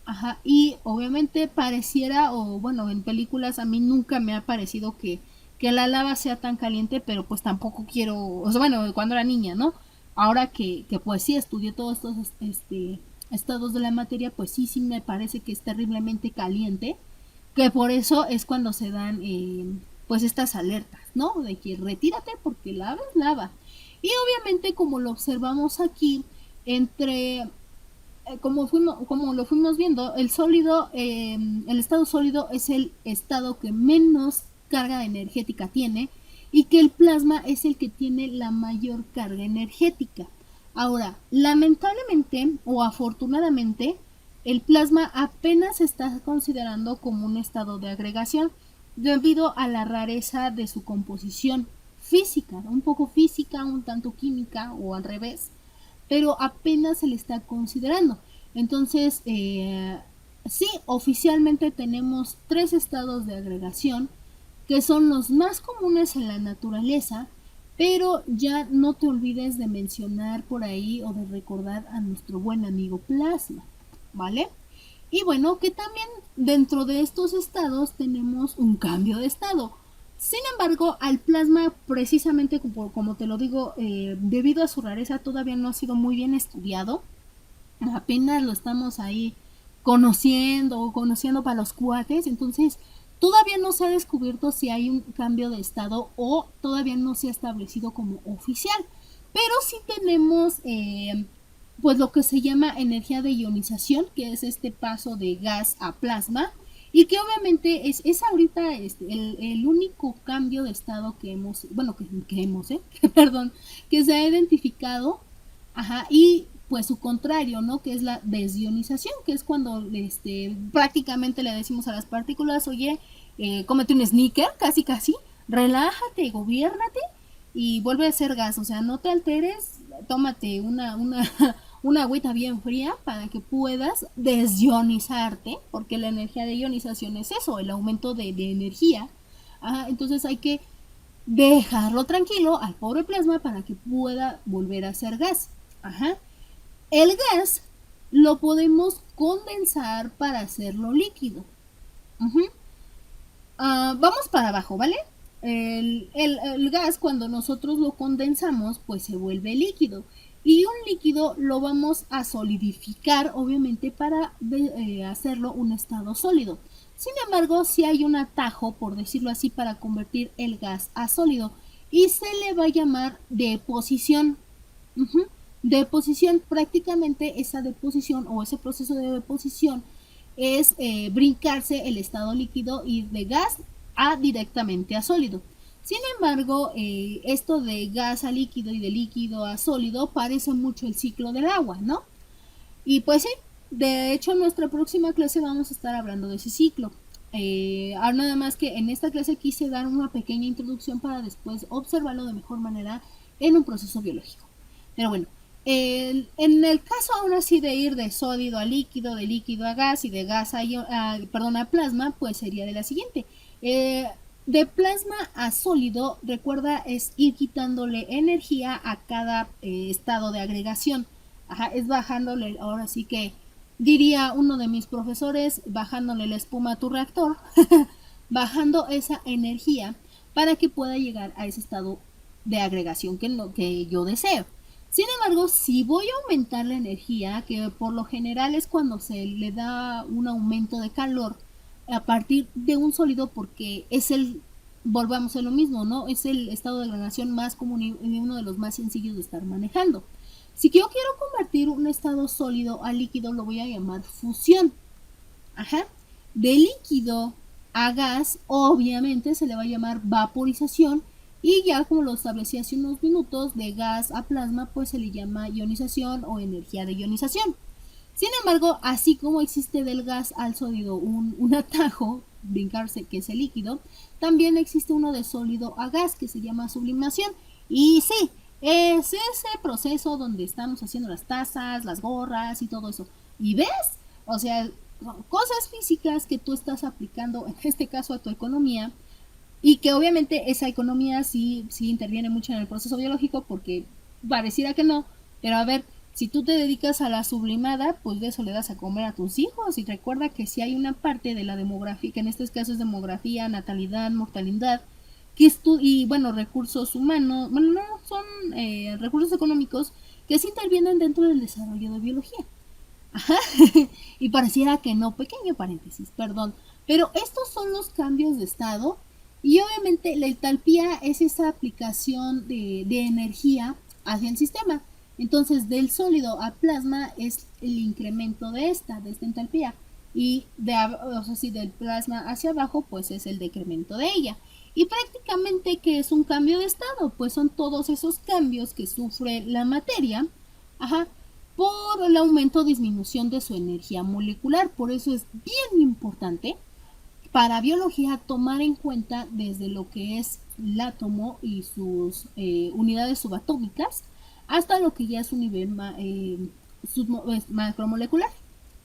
Ajá, y obviamente pareciera, o bueno, en películas a mí nunca me ha parecido que la lava sea tan caliente, pero pues tampoco quiero, o sea, bueno, cuando era niña, ¿no? Ahora que pues sí estudié todos estos estados de la materia, pues sí me parece que es terriblemente caliente, que por eso es cuando se dan pues estas alertas, ¿no? De que retírate porque lava es lava. Y obviamente como lo observamos aquí, entre como lo fuimos viendo, el estado sólido es el estado que menos carga energética tiene y que el plasma es el que tiene la mayor carga energética. Ahora, lamentablemente o afortunadamente, el plasma apenas se está considerando como un estado de agregación debido a la rareza de su composición física, un poco física, un tanto química o al revés, pero apenas se le está considerando. Entonces, sí, oficialmente tenemos tres estados de agregación que son los más comunes en la naturaleza, pero ya no te olvides de mencionar por ahí o de recordar a nuestro buen amigo plasma, ¿vale? Y bueno, que también dentro de estos estados tenemos un cambio de estado. Sin embargo, al plasma, precisamente como te lo digo, debido a su rareza, todavía no ha sido muy bien estudiado. Apenas lo estamos ahí conociendo para los cuates. Entonces, todavía no se ha descubierto si hay un cambio de estado o todavía no se ha establecido como oficial. Pero sí tenemos pues lo que se llama energía de ionización, que es este paso de gas a plasma, y que obviamente es ahorita el único cambio de estado que hemos, bueno, que hemos, perdón, que se ha identificado, ajá, y pues su contrario, ¿no? Que es la desionización, que es cuando prácticamente le decimos a las partículas, oye, cómete un sneaker, casi casi, relájate, gobiérnate y vuelve a ser gas, o sea, no te alteres, tómate una agüita bien fría para que puedas desionizarte, porque la energía de ionización es eso, el aumento de energía. Entonces hay que dejarlo tranquilo al pobre plasma para que pueda volver a ser gas. Ajá. El gas lo podemos condensar para hacerlo líquido. Ujú. Vamos para abajo, ¿vale? El gas, cuando nosotros lo condensamos, pues se vuelve líquido. Y un líquido lo vamos a solidificar, obviamente, para hacerlo un estado sólido. Sin embargo, si hay un atajo, por decirlo así, para convertir el gas a sólido. Y se le va a llamar deposición. Ujú. Deposición, prácticamente esa deposición o ese proceso de deposición es brincarse el estado líquido y de gas a directamente a sólido. Sin embargo, esto de gas a líquido y de líquido a sólido parece mucho el ciclo del agua, ¿no? Y pues sí, de hecho en nuestra próxima clase vamos a estar hablando de ese ciclo. Ahora nada más que en esta clase quise dar una pequeña introducción para después observarlo de mejor manera en un proceso biológico. Pero bueno, en el caso aún así de ir de sólido a líquido, de líquido a gas y de gas a plasma, pues sería de la siguiente. De plasma a sólido, recuerda, es ir quitándole energía a cada estado de agregación. Ajá, es bajándole, ahora sí que diría uno de mis profesores, bajándole la espuma a tu reactor, bajando esa energía para que pueda llegar a ese estado de agregación que yo deseo. Sin embargo, si voy a aumentar la energía, que por lo general es cuando se le da un aumento de calor a partir de un sólido, porque es volvamos a lo mismo, ¿no? Es el estado de agregación más común y uno de los más sencillos de estar manejando. Si yo quiero convertir un estado sólido a líquido, lo voy a llamar fusión. Ajá. De líquido a gas, obviamente se le va a llamar vaporización. Y ya como lo establecí hace unos minutos, de gas a plasma, pues se le llama ionización o energía de ionización. Sin embargo, así como existe del gas al sólido un atajo, brincarse, que es el líquido, también existe uno de sólido a gas que se llama sublimación. Y sí, es ese proceso donde estamos haciendo las tazas, las gorras y todo eso. ¿Y ves? O sea, cosas físicas que tú estás aplicando, en este caso a tu economía, y que obviamente esa economía sí interviene mucho en el proceso biológico, porque pareciera que no, pero a ver, si tú te dedicas a la sublimada, pues de eso le das a comer a tus hijos. Y recuerda que si hay una parte de la demografía, que en este caso es demografía, natalidad, mortalidad, y bueno, recursos humanos, bueno, no, son recursos económicos que sí intervienen dentro del desarrollo de biología. Ajá. Y pareciera que no, pequeño paréntesis, perdón. Pero estos son los cambios de estado y obviamente la entalpía es esa aplicación de energía hacia el sistema. Entonces del sólido a plasma es el incremento de esta entalpía. Y o sea, si del plasma hacia abajo, pues es el decremento de ella. Y prácticamente, ¿qué es un cambio de estado? Pues son todos esos cambios que sufre la materia Ajá, por el aumento o disminución de su energía molecular. Por eso es bien importante para biología tomar en cuenta desde lo que es el átomo y sus unidades subatómicas hasta lo que ya es su nivel macromolecular,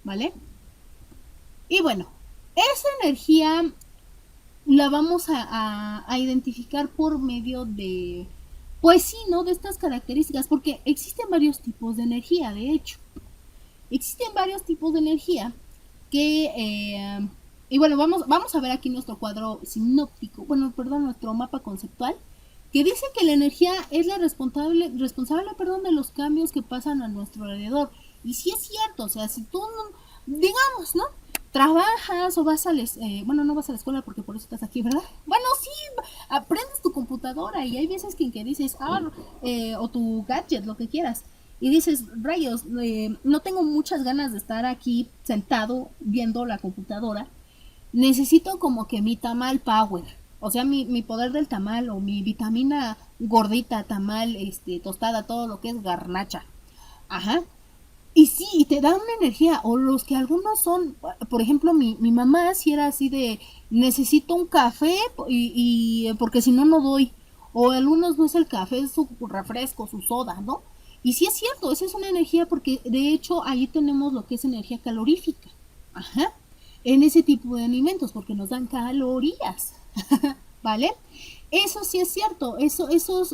¿vale? Y bueno, esa energía la vamos a identificar por medio de, pues sí, ¿no? De estas características, porque existen varios tipos de energía, de hecho. Existen varios tipos de energía que, y bueno, vamos a ver aquí nuestro cuadro sinóptico, bueno, perdón, nuestro mapa conceptual, que dice que la energía es la responsable de los cambios que pasan a nuestro alrededor. Y sí es cierto, o sea, si tú, digamos, ¿no? Trabajas o vas a bueno, no vas a la escuela porque por eso estás aquí, ¿verdad? Bueno, sí, aprendes tu computadora y hay veces que dices, o tu gadget, lo que quieras, y dices, rayos, no tengo muchas ganas de estar aquí sentado viendo la computadora, necesito como que mi tamal power, o sea, mi poder del tamal o mi vitamina gordita, tamal, tostada, todo lo que es garnacha. Ajá. Y sí, y te da una energía, o los que algunos son, por ejemplo, mi mamá si era así de, necesito un café porque si no, no doy. O algunos no es el café, es su refresco, su soda, ¿no? Y sí es cierto, esa es una energía porque de hecho ahí tenemos lo que es energía calorífica. Ajá. En ese tipo de alimentos, porque nos dan calorías. ¿Vale? Eso sí es cierto,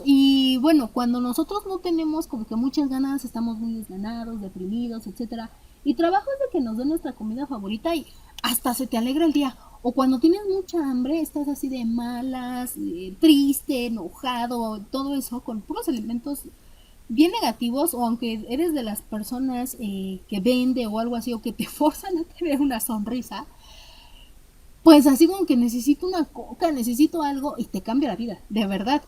y bueno, cuando nosotros no tenemos como que muchas ganas, estamos muy desganados, deprimidos, etcétera, y trabajo es de que nos den nuestra comida favorita y hasta se te alegra el día. O cuando tienes mucha hambre, estás así de malas, triste, enojado, todo eso, con puros alimentos bien negativos, o aunque eres de las personas que vende o algo así, o que te forzan a tener una sonrisa, pues así como que necesito una coca, necesito algo y te cambia la vida, de verdad.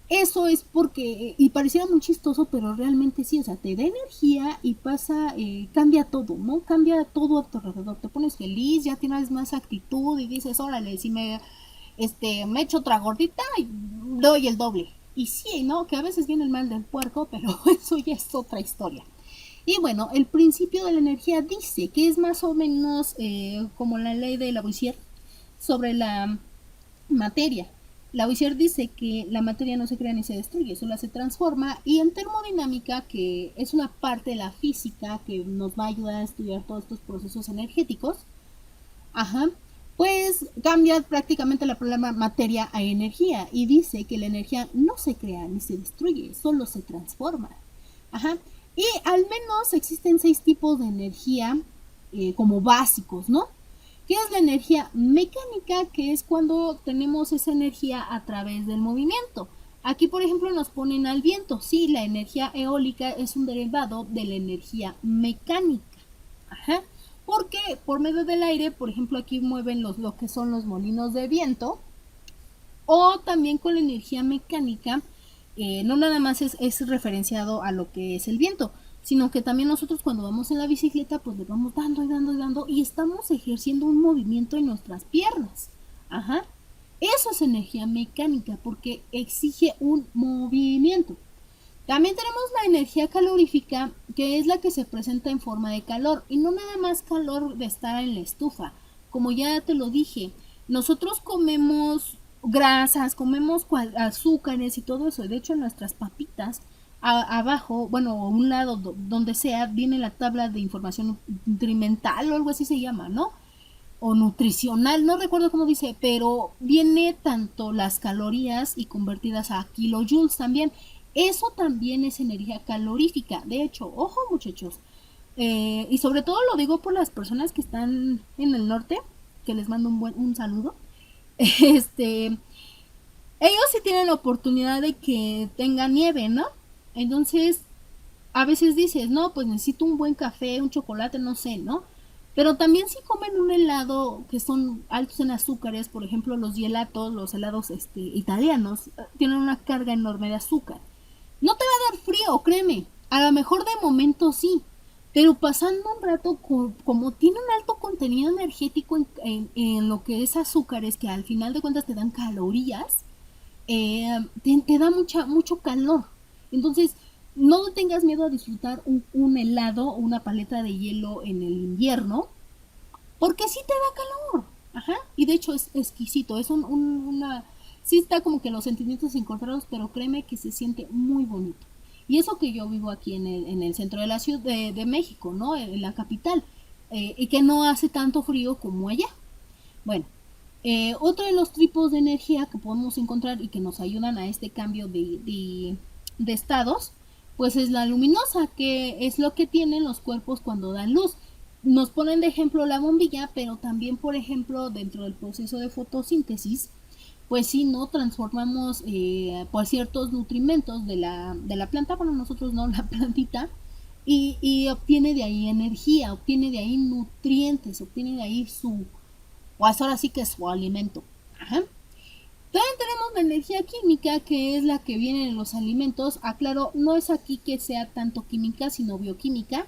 Eso es porque, y pareciera muy chistoso, pero realmente sí, o sea, te da energía y pasa, cambia todo, ¿no? Cambia todo a tu alrededor, te pones feliz, ya tienes más actitud y dices, órale, si me echo otra gordita, doy el doble. Y sí, ¿no? Que a veces viene el mal del puerco, pero eso ya es otra historia. Y bueno, el principio de la energía dice que es más o menos como la ley de Lavoisier sobre la materia. Lavoisier dice que la materia no se crea ni se destruye, solo se transforma, y en termodinámica, que es una parte de la física que nos va a ayudar a estudiar todos estos procesos energéticos, ajá, pues cambia prácticamente la palabra materia a energía y dice que la energía no se crea ni se destruye, solo se transforma. Ajá. Y al menos existen 6 tipos de energía como básicos, ¿no? ¿Qué es la energía mecánica? Que es cuando tenemos esa energía a través del movimiento. Aquí, por ejemplo, nos ponen al viento. Sí, la energía eólica es un derivado de la energía mecánica. Ajá. Porque por medio del aire, por ejemplo, aquí mueven lo que son los molinos de viento. O también con la energía mecánica, no nada más es referenciado a lo que es el viento, sino que también nosotros cuando vamos en la bicicleta, pues le vamos dando y dando y dando y estamos ejerciendo un movimiento en nuestras piernas. Ajá. Eso es energía mecánica porque exige un movimiento. También tenemos la energía calorífica, que es la que se presenta en forma de calor, y no nada más calor de estar en la estufa. Como ya te lo dije, nosotros comemos grasas, comemos azúcares y todo eso. De hecho, en nuestras papitas, abajo, bueno, a un lado, donde sea, viene la tabla de información nutrimental o algo así se llama, ¿no? O nutricional, no recuerdo cómo dice, pero viene tanto las calorías y convertidas a kilojoules también. Eso también es energía calorífica. De hecho, ojo muchachos, y sobre todo lo digo por las personas que están en el norte, que les mando un saludo. Este, ellos sí tienen la oportunidad de que tenga nieve, ¿no? Entonces, a veces dices, no, pues necesito un buen café, un chocolate, no sé, ¿no? Pero también si comen un helado que son altos en azúcares, por ejemplo los gelatos, los helados italianos, tienen una carga enorme de azúcar. No te va a dar frío, créeme. A lo mejor de momento sí, pero pasando un rato, como tiene un alto contenido energético en lo que es azúcares, que al final de cuentas te dan calorías, te da mucho calor. Entonces, no tengas miedo a disfrutar un helado o una paleta de hielo en el invierno, porque sí te da calor. Ajá. Y de hecho es exquisito. Es una... Sí está como que los sentimientos encontrados, pero créeme que se siente muy bonito. Y eso que yo vivo aquí en el centro de la ciudad de México, ¿no? En la capital. Y que no hace tanto frío como allá. Bueno, otro de los tipos de energía que podemos encontrar y que nos ayudan a este cambio de estados, pues es la luminosa, que es lo que tienen los cuerpos cuando dan luz. Nos ponen de ejemplo la bombilla, pero también, por ejemplo, dentro del proceso de fotosíntesis, pues sí, no transformamos por ciertos nutrimentos de la planta, bueno, nosotros no, la plantita, y obtiene de ahí energía, obtiene de ahí nutrientes, obtiene de ahí su, pues ahora sí que es su alimento. Ajá. También tenemos la energía química, que es la que viene en los alimentos. Aclaro, no es aquí que sea tanto química, sino bioquímica.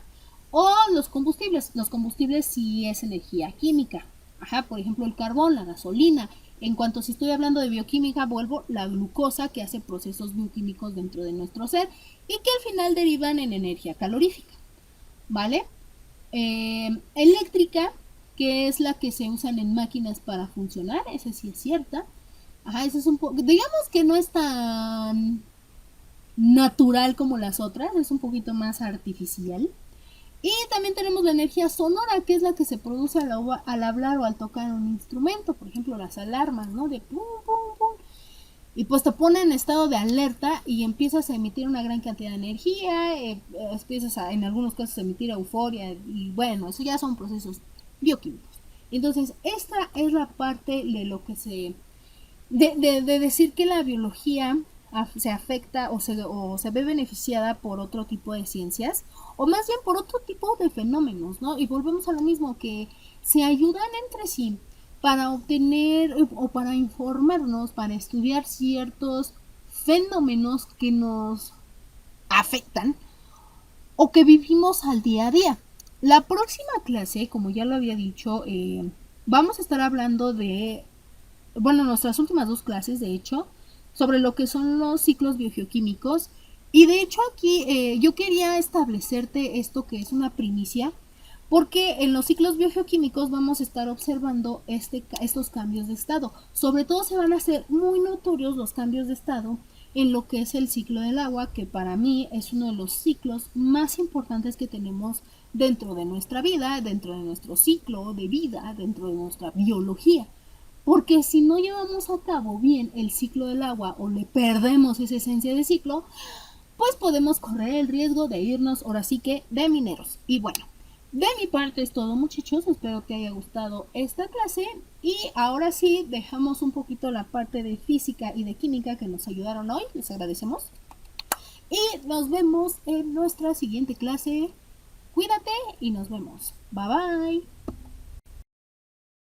O los combustibles. Los combustibles sí es energía química. Ajá, por ejemplo, el carbón, la gasolina. En cuanto si estoy hablando de bioquímica, vuelvo la glucosa, que hace procesos bioquímicos dentro de nuestro ser y que al final derivan en energía calorífica. ¿Vale? Eléctrica, que es la que se usan en máquinas para funcionar, esa sí es cierta. Ajá, esa es un poco, digamos que no es tan natural como las otras, es un poquito más artificial. Y también tenemos la energía sonora, que es la que se produce al hablar o al tocar un instrumento, por ejemplo las alarmas, ¿no? De pum, pum, pum. Y pues te pone en estado de alerta y empiezas a emitir una gran cantidad de energía, empiezas a, en algunos casos, a emitir euforia, y bueno, eso ya son procesos bioquímicos. Entonces, esta es la parte de lo que de decir que la biología se afecta o se ve beneficiada por otro tipo de ciencias, o más bien por otro tipo de fenómenos, ¿no? Y volvemos a lo mismo, que se ayudan entre sí para obtener o para informarnos, para estudiar ciertos fenómenos que nos afectan o que vivimos al día a día. La próxima clase, como ya lo había dicho, vamos a estar hablando de, bueno, nuestras últimas dos clases, de hecho, sobre lo que son los ciclos biogeoquímicos. Y de hecho aquí yo quería establecerte esto, que es una primicia, porque en los ciclos biogeoquímicos vamos a estar observando estos cambios de estado. Sobre todo se van a hacer muy notorios los cambios de estado en lo que es el ciclo del agua, que para mí es uno de los ciclos más importantes que tenemos dentro de nuestra vida, dentro de nuestro ciclo de vida, dentro de nuestra biología. Porque si no llevamos a cabo bien el ciclo del agua o le perdemos esa esencia de ciclo, pues podemos correr el riesgo de irnos ahora sí que de mineros. Y bueno, de mi parte es todo, muchachos, espero que haya gustado esta clase y ahora sí dejamos un poquito la parte de física y de química que nos ayudaron hoy, les agradecemos. Y nos vemos en nuestra siguiente clase. Cuídate y nos vemos. Bye bye.